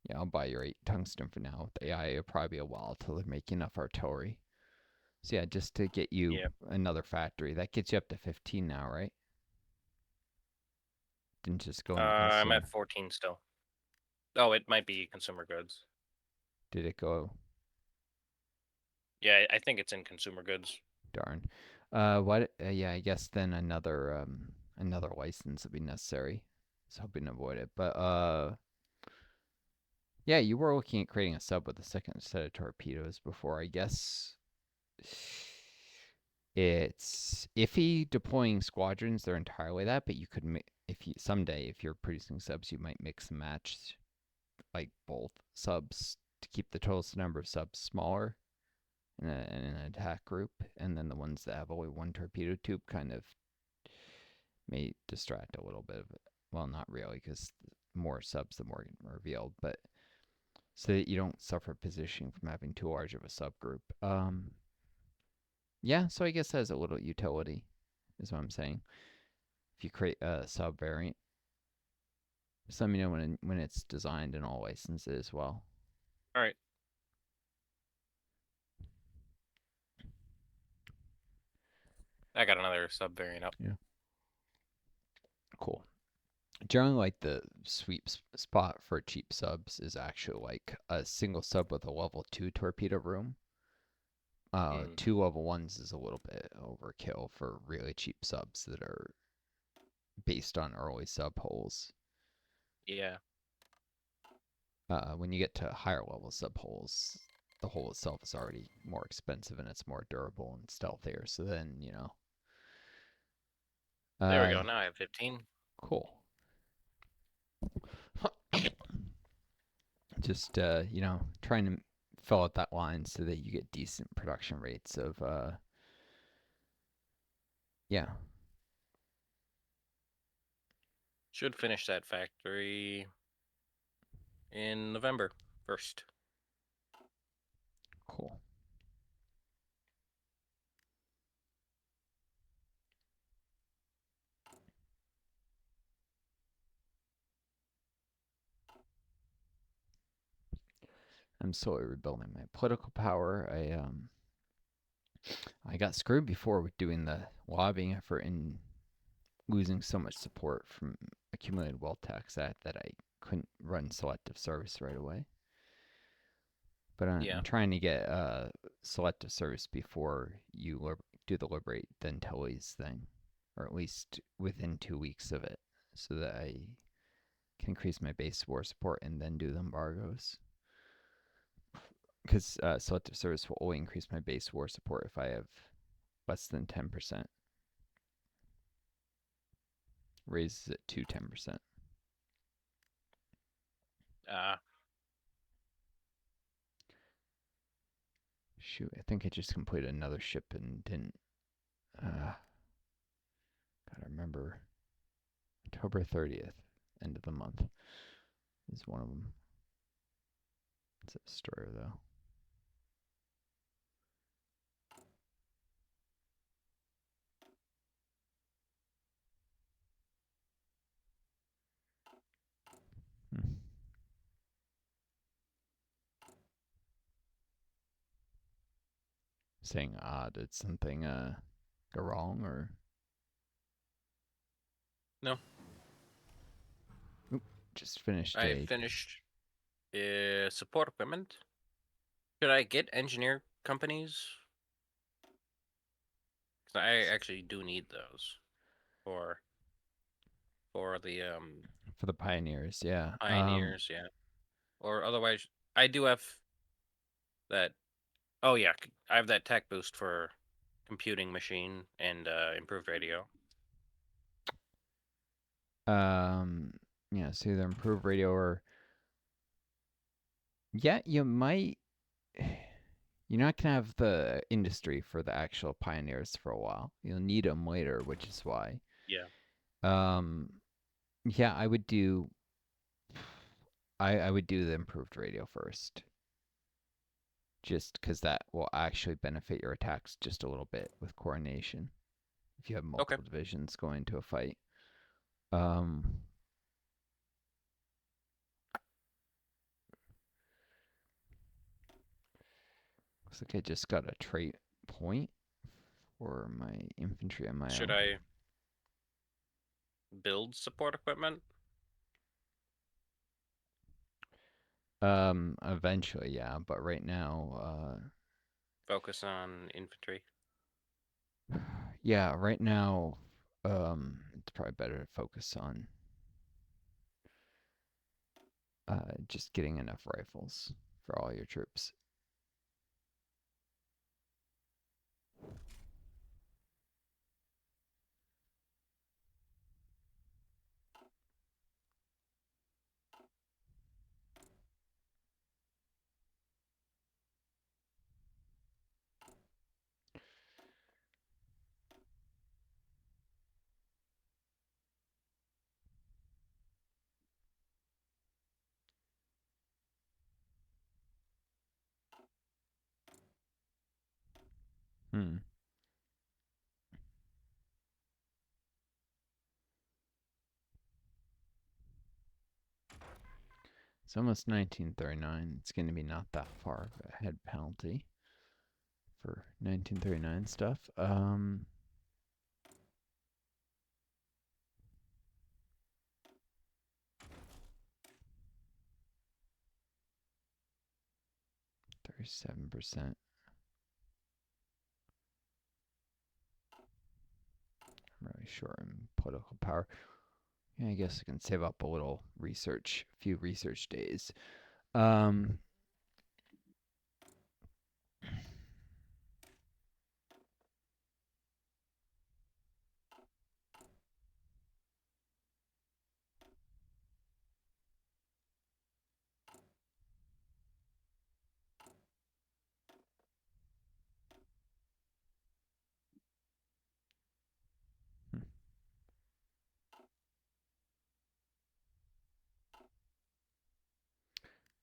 Yeah, I'll buy your 8 tungsten for now. With AI, it'll probably be a while till they make enough artillery. So yeah, just to get you Yeah. another factory, that gets you up to 15 now, right? Didn't just go into I'm consumer. at 14 still. Oh, it might be consumer goods. Did it go? Yeah, I think it's in consumer goods. Darn. What? Yeah, I guess then another license would be necessary. I was hoping to avoid it, but yeah, you were looking at creating a sub with a second set of torpedoes before. I guess It's iffy deploying squadrons. They're entirely that, but you could if you someday if you're producing subs, you might mix and match like both subs to keep the total number of subs smaller in an attack group, and then the ones that have only one torpedo tube kind of may distract a little bit of it. Well, not really, because more subs, the more revealed, but so that you don't suffer positioning from having too large of a subgroup. Yeah, so I guess that has a little utility, is what I'm saying. If you create a sub variant, just let me know when it's designed and all licensed as well. All right. I got another sub variant up. Yeah. Cool. Generally, like the sweet spot for cheap subs is actually like a single sub with a level 2 torpedo room. Mm, 2 level 1s is a little bit overkill for really cheap subs that are based on early sub holes. yeah. When you get to higher level sub holes, the hole itself is already more expensive and it's more durable and stealthier. So then, There we uh, go. Now I have 15. cool. Just trying to fill out that line so that you get decent production rates of yeah. Should finish that factory in November 1st. Cool. I'm slowly rebuilding my political power. I got screwed before with doing the lobbying effort and losing so much support from accumulated wealth tax that I couldn't run selective service right away. But Yeah. I'm trying to get selective service before you do the liberate then Tully's thing, or at least within 2 weeks of it, so that I can increase my base war support and then do the embargoes. Because selective service will only increase my base war support if I have less than 10%. Raises it to 10%. Uh, Shoot, I think I just completed another ship and didn't. Gotta remember. October 30th, end of the month, is one of them. It's a destroyer, though. Hmm. Saying, did something go wrong or? no. Oop, just finished I a. finished support equipment. Should I get engineer companies? Because I actually do need those for the For the pioneers, yeah. pioneers, yeah. Or otherwise, I do have that. Oh yeah, I have that tech boost for computing machine and improved radio. Um, yeah. So either improve radio or yeah, you might. You're not gonna have the industry for the actual pioneers for a while. You'll need them later, which is why. Yeah. Um, yeah, I would do. I would do the improved radio first, just because that will actually benefit your attacks just a little bit with coordination. If you have Okay. multiple divisions going to a fight, um, looks like I just got a trait point for my infantry Should MIO. I build support equipment? Eventually, yeah, but right now, Focus on infantry. yeah, right now, it's probably better to focus on just getting enough rifles for all your troops. Hmm. It's almost 1939. It's going to be not that far of a head penalty for 1939 stuff. 37%. I'm really short in political power. Yeah, I guess I can save up a little research, a few research days. Um,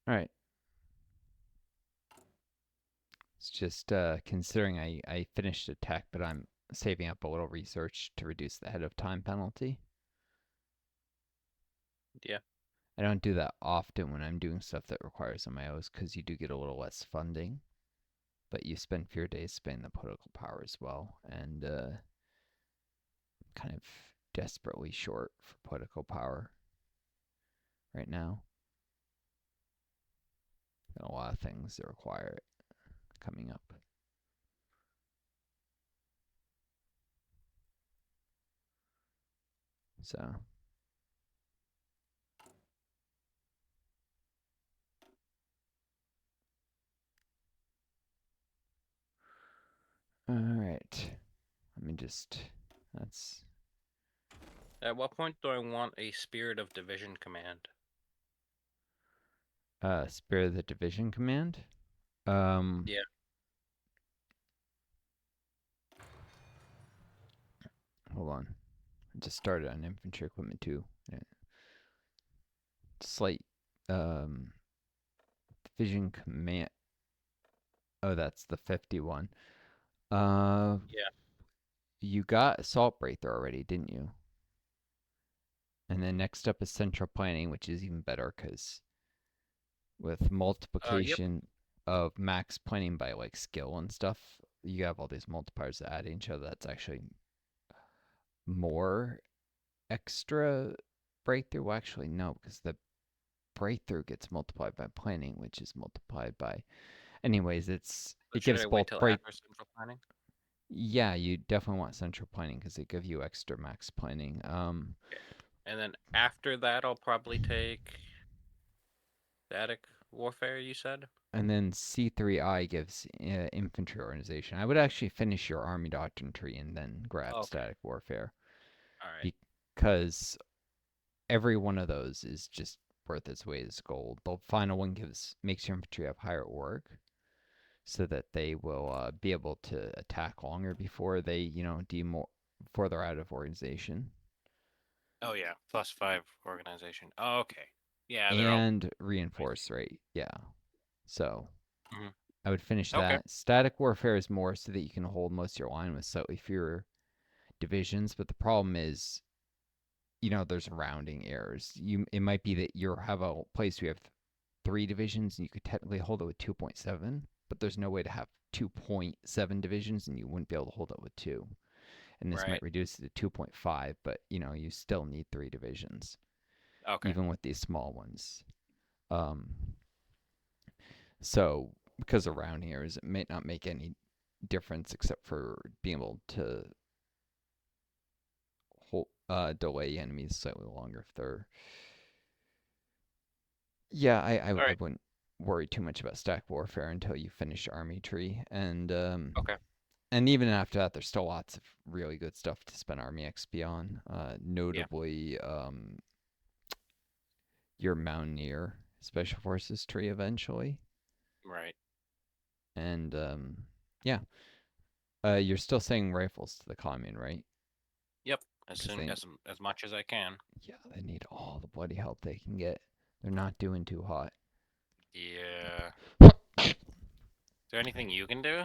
all right. It's just considering I finished a tech, but I'm saving up a little research to reduce the head of time penalty. Yeah. I don't do that often when I'm doing stuff that requires MIOs because you do get a little less funding, but you spend fewer days spending the political power as well. And kind of desperately short for political power right now. Got a lot of things that require it coming up. So, all right. Let me just. That's At what point do I want a Spirit of Division command? Spirit of the Division command. Um, Yeah. Hold on. I just started on infantry equipment too. Slight um, division command. Oh, that's the 51. Uh, Yeah. you got assault breakthrough already, didn't you? And then next up is central planning, which is even better because with Yep. multiplication of max planning by like skill and stuff, you have all these multipliers that add each other. That's actually more extra breakthrough. Well, actually, no, because the breakthrough gets multiplied by planning, which is multiplied by. Anyways, So it should gives I wait both till break. after central planning? Yeah, you definitely want central planning because it gives you extra max planning. Okay. And then after that, I'll probably take static warfare. You said. And then C3I gives infantry organization. I would actually finish your army doctrine tree and then grab Okay. static warfare All right. because every one of those is just worth its weight as gold. The final one makes your infantry have higher org so that they will be able to attack longer before they before they're out of organization Oh yeah, +5 organization. Oh, okay. Yeah, they're all. and reinforce rate. Yeah, so Mhm. I would finish Okay. that. Static warfare is more so that you can hold most of your line with slightly fewer divisions, but the problem is, there's rounding errors. It might be that you have a place where you have 3 divisions and you could technically hold it with 2.7, but there's no way to have 2.7 divisions and you wouldn't be able to hold it with 2. And this might Right. reduce it to 2.5, but you still need 3 divisions, Okay. even with these small ones. Um, so because of rounding errors, it may not make any difference except for being able to delay enemies slightly longer if they're. Yeah, All I right. wouldn't worry too much about stack warfare until you finish army tree, Okay. and even after that, there's still lots of really good stuff to spend army XP on. Yeah. Notably, your mountaineer special forces tree eventually, Right. and yeah, you're still saying rifles to the commune, right? Yep. As Because soon as much as I can. yeah, they need all the bloody help they can get. They're not doing too hot. Yeah. Is there anything you can do?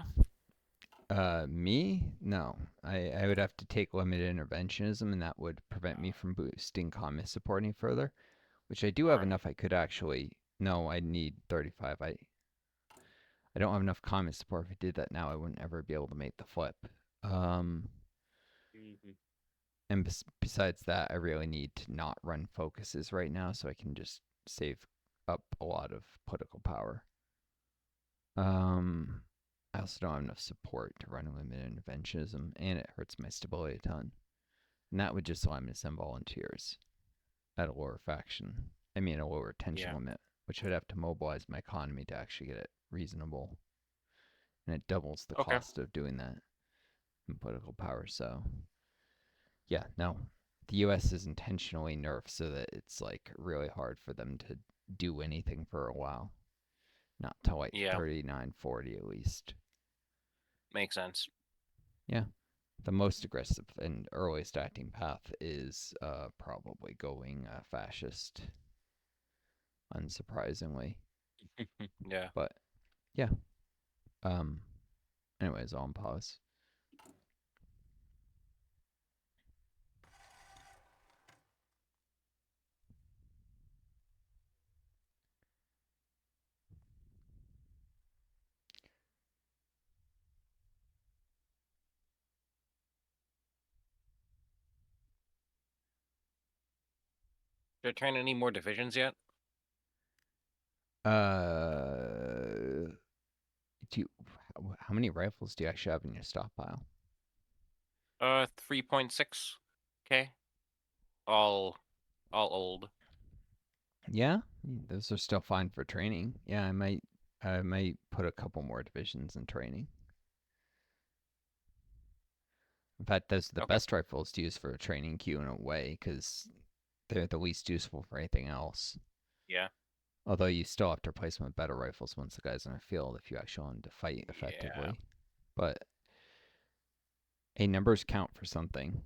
Me? No. I would have to take limited interventionism, and that would prevent me from boosting communist support any further, which I do All have right. enough I could actually. No, I need 35. I don't have enough communist support. If I did that now, I wouldn't ever be able to make the flip. Um, Hmm. and besides that, I really need to not run focuses right now so I can just save up a lot of political power. Um, I also don't have enough support to run limited interventionism, and it hurts my stability a ton. And that would just allow me to send volunteers at a lower faction. I mean, a lower tension Yeah. limit, which I'd have to mobilize my economy to actually get it reasonable. And it doubles the Okay. cost of doing that in political power. So, yeah, no. The US is intentionally nerfed so that it's like really hard for them to do anything for a while. Not till like Yeah. 39, 40 at least. Makes sense. Yeah. The most aggressive and earliest acting path is probably going fascist, unsurprisingly. Yeah. But yeah. Um. Anyways, I'll pause. Did I train any more divisions yet? Uh. Do you, how many rifles do you actually have in your stockpile? 3.6. Okay. All all old. Yeah, those are still fine for training. Yeah, I might put a couple more divisions in training. In fact, those are the Okay. best rifles to use for a training queue in a way because they're the least useful for anything else. Yeah. Although you still have to replace them with better rifles once the guy's in the field if you actually want him to fight Yeah. effectively. But hey, numbers count for something.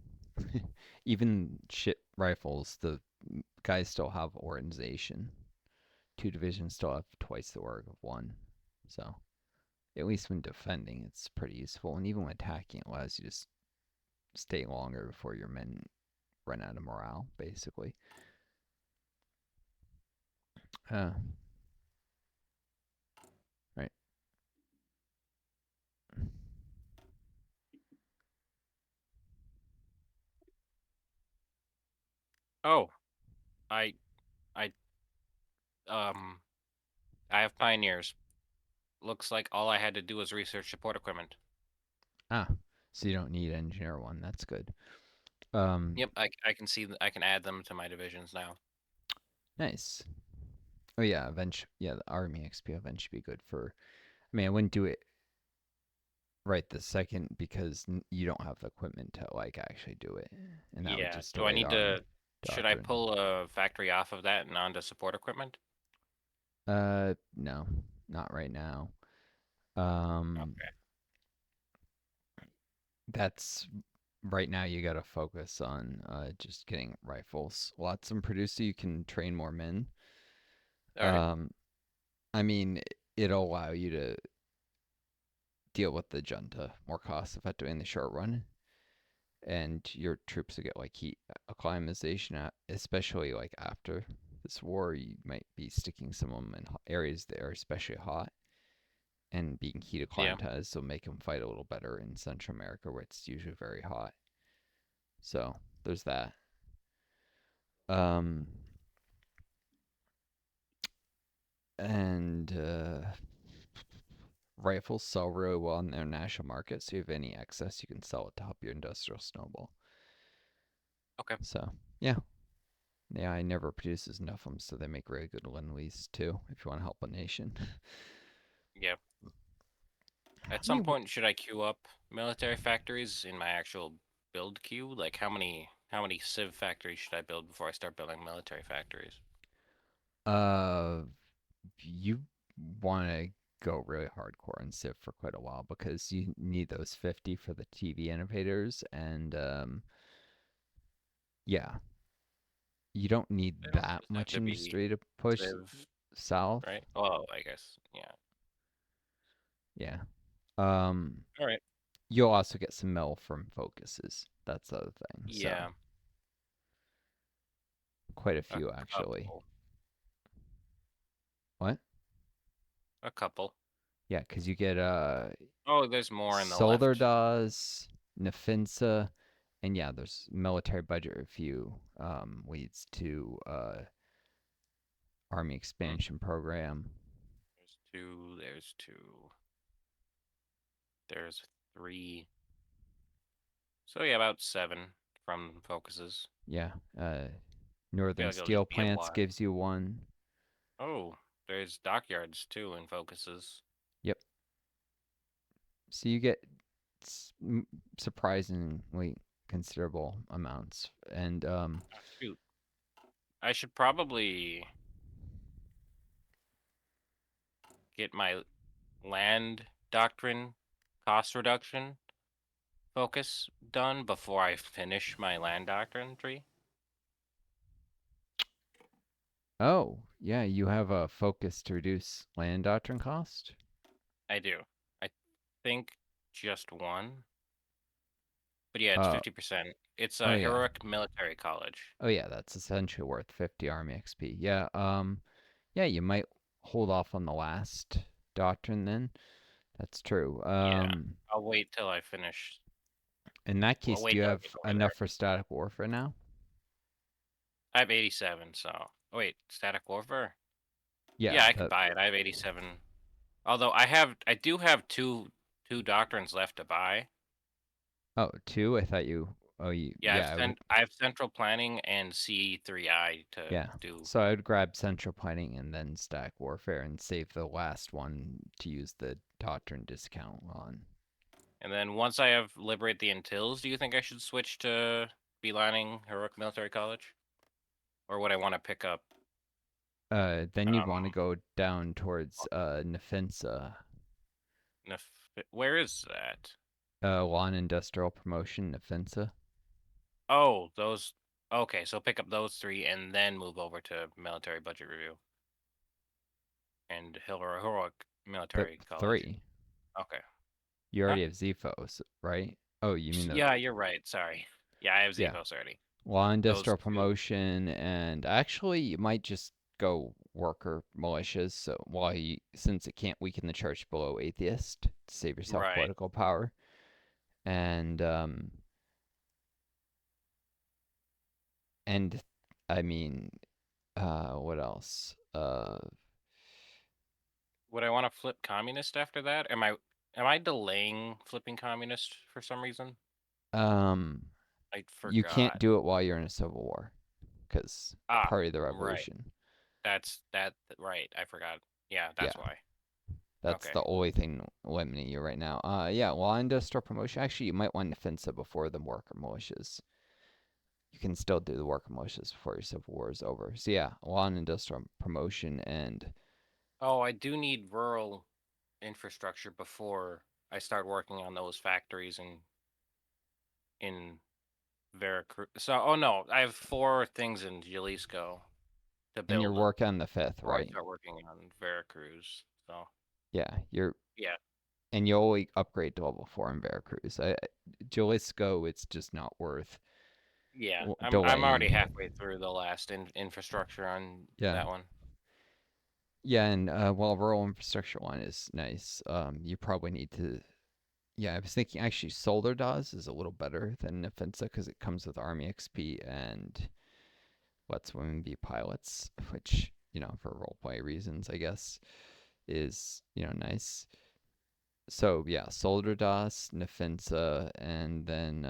Even shit rifles, the guys still have organization. Two divisions still have twice the org of one. So at least when defending, it's pretty useful. And even when attacking, it allows you to stay longer before your men run out of morale, basically. Uh, right. Oh, I I um I have pioneers. Looks like all I had to do was research support equipment. Ah, so you don't need engineer one. That's good. Um, Yep, I can see I can add them to my divisions now. nice. Oh yeah, eventually, yeah, the army XP event should be good for. I mean, I wouldn't do it right this second because you don't have the equipment to like actually do it, and that would Yeah. just Do I delay the need army to should I doctrine. pull a factory off of that and onto support equipment? No, not right now. Um, Okay. that's right now. You got to focus on just getting rifles. Lots of them produce so you can train more men. All right. Um, I mean, it'll allow you to deal with the junta more cost effectively in the short run, and your troops will get like heat acclimatization, especially like after this war. You might be sticking some of them in areas that are especially hot and being heat Yeah. acclimatized, so make them fight a little better in Central America where it's usually very hot. So there's that. Um, and rifles sell really well in the international market, so if you have any excess, you can sell it to help your industrial snowball. Okay. So yeah, the AI never produces enough of them, so they make really good lend-lease too. If you want to help a nation, Yeah. how At some many? point, should I queue up military factories in my actual build queue? Like how many civ factories should I build before I start building military factories? Uh, you want to go really hardcore and Civ for quite a while because you need those 50 for the TV innovators, and yeah, you don't need They don't that just have much to be industry to push civ, south. right? Oh, I guess. Yeah. Yeah. Um, All right. you'll also get some mill from focuses. That's the other thing. So Yeah, quite a a few actually. couple. What? A couple. Yeah, because you get Oh, there's more in the Solar left. DAWs, Nafinsa, and yeah, there's military budget review leads to army Hmm. expansion program. There's two. There's two. There's three. So yeah, about seven from focuses. Yeah, I feel Northern like it'll Steel just be a Plants lot. gives you one. Oh, there's dockyards too in focuses. Yep. So you get surprisingly considerable amounts, and Oh, shoot, I should probably get my land doctrine cost reduction focus done before I finish my land doctrine tree. oh yeah, you have a focus to reduce land doctrine cost. I do. I think just one. But yeah, it's Uh 50%. It's oh a yeah, heroic military college. oh yeah, that's essentially worth 50 army XP. Yeah, yeah, you might hold off on the last doctrine then. That's true. Yeah. I'll wait till I finish. In that Well, case, do wait you till I have get over enough there. for static warfare now? I have 87, so. Oh, wait, static warfare? Yeah, Yeah, I could that. buy it. I have 87. Although I do have two doctrines left to buy. Oh, two. I thought you. Oh, you. Yeah, Yeah, I would. I have central planning and C3I to Yeah. do. So I would grab central planning and then static warfare and save the last one to use the doctrine discount on. And then once I have liberate the Antilles, do you think I should switch to beelining heroic military college, or would I want to pick up? Then you'd want to Um, go down towards Nefensa, where is that? lawn industrial promotion, Nefensa. Oh, those. Okay, so pick up those three and then move over to military budget review and heroic The military college. three. Okay. You Huh? already have Zephos, right? Oh, you mean the Yeah, you're right. Sorry. Yeah, I have yeah. Zepos already. Law Those industrial two. promotion, and actually, you might just go worker militias. So while you, since it can't weaken the church below atheist, to save yourself Right. political power, and and I mean, what else? Would I want to flip communist after that? Am I delaying flipping communist for some reason? Um, I you can't forgot. do it while you're in a civil war, because Ah, party of the right. revolution. Right. I forgot. Yeah, Yeah, that's why. that's Okay. the only thing limiting you right now. Yeah, law industrial promotion. Actually, you might want defensive before the worker militias. You can still do the worker militias before your civil war is over. So yeah, law and industrial promotion and Oh, I do need rural infrastructure before I start working on those factories in Veracruz. So, oh no, I have four things in Jalisco to your build work on the fifth, before I right? start working on Veracruz. So, Yeah, you're yeah, and you only upgrade to level 4 in Veracruz. Jalisco, it's just not worth yeah. I'm already delaying. halfway through the last infrastructure on Yeah, that one. yeah, and while rural infrastructure one is nice, you probably need to. Yeah, I was thinking actually Solar DAWs is a little better than Nefensa because it comes with Army XP and lets women be pilots, which for roleplay reasons, I guess, is nice. So yeah, Solderdas, Nefensa, and then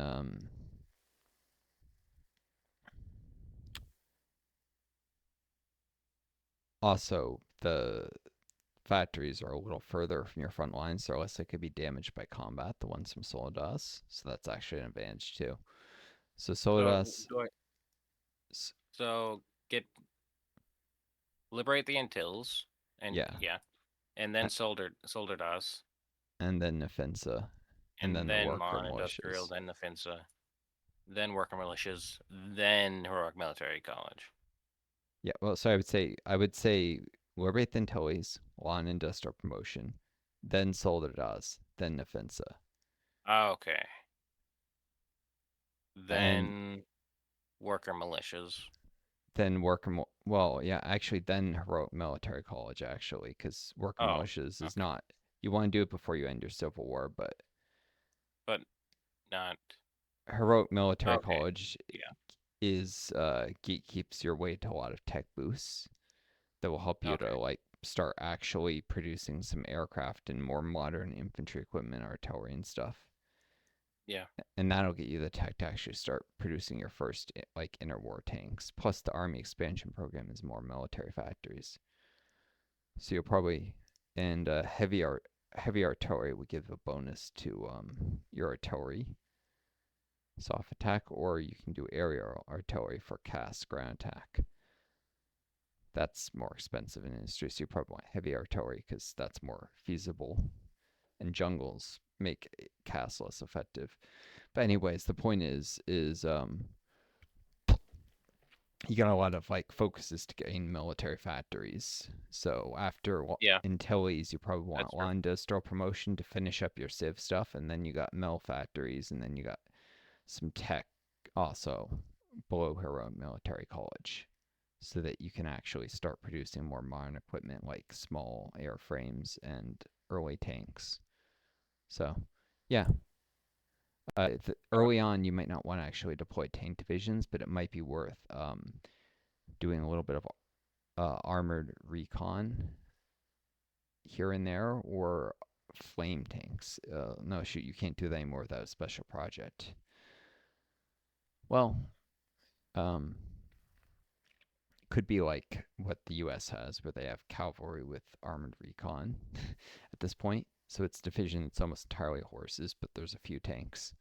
also the factories are a little further from your front lines, so less they could be damaged by combat. The ones from Solderdas, so that's actually an advantage too. So So, Solderdas, so get liberate the Antilles, and yeah, yeah, and then soldered us, and then Nefensa, and then and the then worker Mon Industrial, militias. then the FINSA, then worker militias, then heroic military college. Yeah, well, so I would say Liberate the Antilles, law and industrial promotion, then Solderdas, then Nefensa. Okay. and Then worker militias. then worker well, yeah, actually then heroic military college actually, because worker Oh, militias is okay. not, you want to do it before you end your civil war, but But not. heroic military Okay. college Yeah. is keeps your way to a lot of tech boosts that will help you Okay. to like start actually producing some aircraft and more modern infantry equipment, artillery and stuff. Yeah. And that'll get you the tech to actually start producing your first like interwar tanks. Plus, the army expansion program is more military factories, so you'll probably and heavy artillery would give a bonus to your artillery soft attack, or you can do aerial artillery for CAS ground attack. That's more expensive in industry, so you probably want heavy artillery because that's more feasible. And jungles make CAS less effective. But anyways, the point is you got a lot of like focuses to gain military factories. So after Yeah. Intellis, you probably want That's true. land industrial promotion to finish up your civ stuff, and then you got mill factories, and then you got some tech also below hero military college, so that you can actually start producing more modern equipment like small airframes and early tanks. So, yeah, Okay. early on you might not want to actually deploy tank divisions, but it might be worth doing a little bit of armored recon here and there, or flame tanks. No, shoot, you can't do that anymore without a special project. Well, um, could be like what the U.S. has, where they have cavalry with armored recon at this point. So it's division. It's almost entirely horses, but there's a few tanks.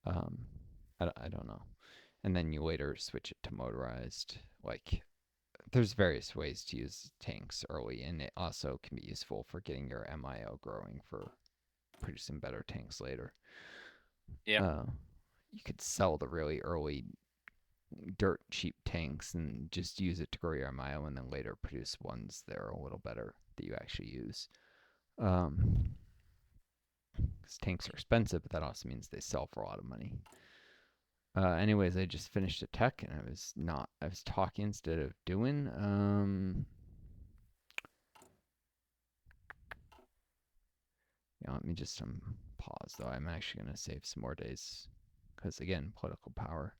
Um, I don't know. And then you later switch it to motorized. Like there's various ways to use tanks early, and it also can be useful for getting your MIO growing for producing better tanks later. Yeah. Uh, you could sell the really early dirt cheap tanks and just use it to grow your MIO, and then later produce ones that are a little better that you actually use. Um, because tanks are expensive, but that also means they sell for a lot of money. Anyways, I just finished a tech and I was talking instead of doing. Let me just pause though. I'm actually gonna save some more days because again, political power.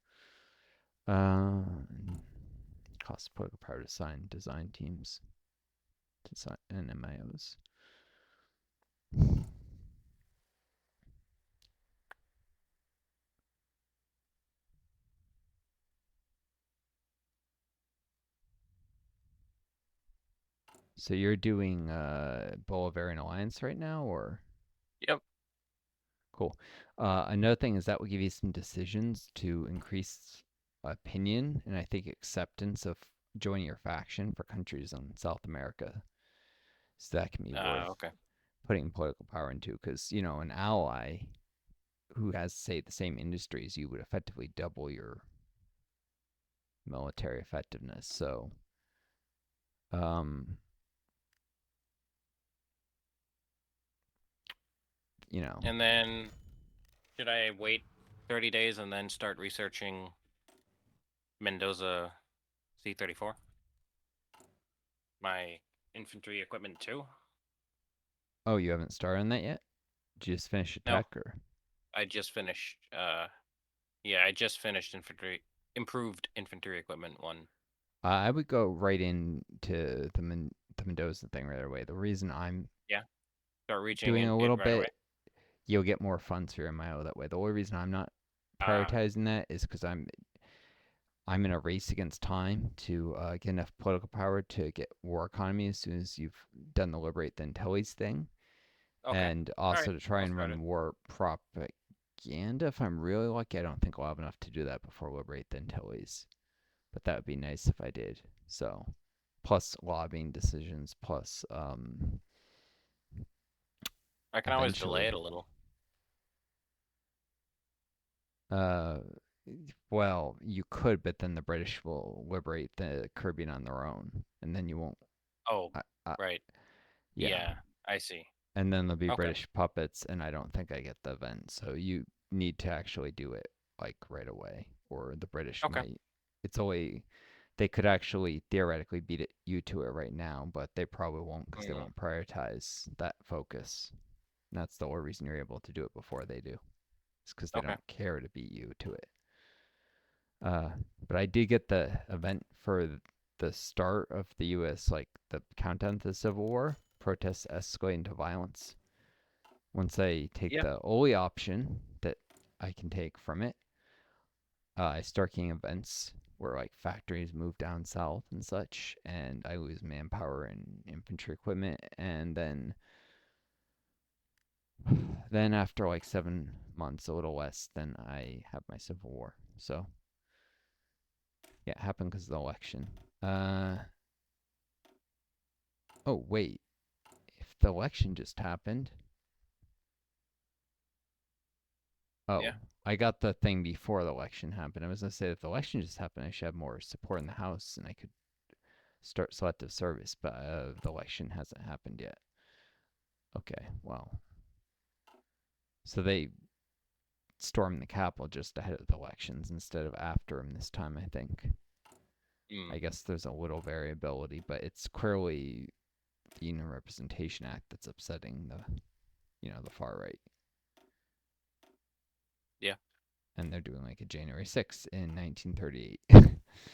Uh, cost political power to sign design teams to sign and MIOs. So you're doing Bolivarian Alliance right now, or Yep. cool. Another thing is that will give you some decisions to increase opinion and I think acceptance of joining your faction for countries in South America. So that can be worth Okay. putting political power into because, an ally who has, say, the same industries, you would effectively double your military effectiveness. So, um, you know, And then should I wait 30 days and then start researching Mendoza C-34? My infantry equipment too? oh, you haven't started on that yet? Did you just finish a No, tech or? I just finished. Yeah, I just finished improved infantry equipment one. I would go right into the Mendoza thing right away. The reason I'm Yeah, start reaching doing in a it little right away. bit, you'll get more funds for your MIO that way. The only reason I'm not Ah, prioritizing that is because I'm in a race against time to get enough political power to get war economy as soon as you've done the Liberate the Intellis thing, okay. and All right, also to try I'll and start run it. war propaganda. If I'm really lucky, I don't think I'll have enough to do that before Liberate the Intellis, but that would be nice if I did. So, plus lobbying decisions, plus I can always delay it eventually, a little. uh, well, you could, but then the British will liberate the Caribbean on their own, and then you won't. Oh, I, I, right. yeah, Yeah, I see. and then there'll be Okay. British puppets, and I don't think I get the event. So you need to actually do it like right away, or the British Okay. might. It's only they could actually theoretically beat you to it right now, but they probably won't because they Mm, won't prioritize that focus. And that's the only reason you're able to do it before they do. It's because they okay. don't care to beat you to it. Uh, but I did get the event for the start of the U.S. like the countdown to the Civil War. Protests escalate into violence. Once I take Yeah. the only option that I can take from it, I start getting events where like factories move down south and such, and I lose manpower and infantry equipment, and then after like 7 months, a little less, then I have my civil war. So yeah, it happened because of the election. Uh oh wait, if the election just happened, Yeah. oh, I got the thing before the election happened. I was gonna say if the election just happened, I should have more support in the House, and I could start selective service, but the election hasn't happened yet. Okay, well, so they stormed the Capitol just ahead of the elections instead of after them this time, I think. Mm, I guess there's a little variability, but it's clearly the Union Representation Act that's upsetting the far right. yeah. And they're doing like a January 6th in 1938.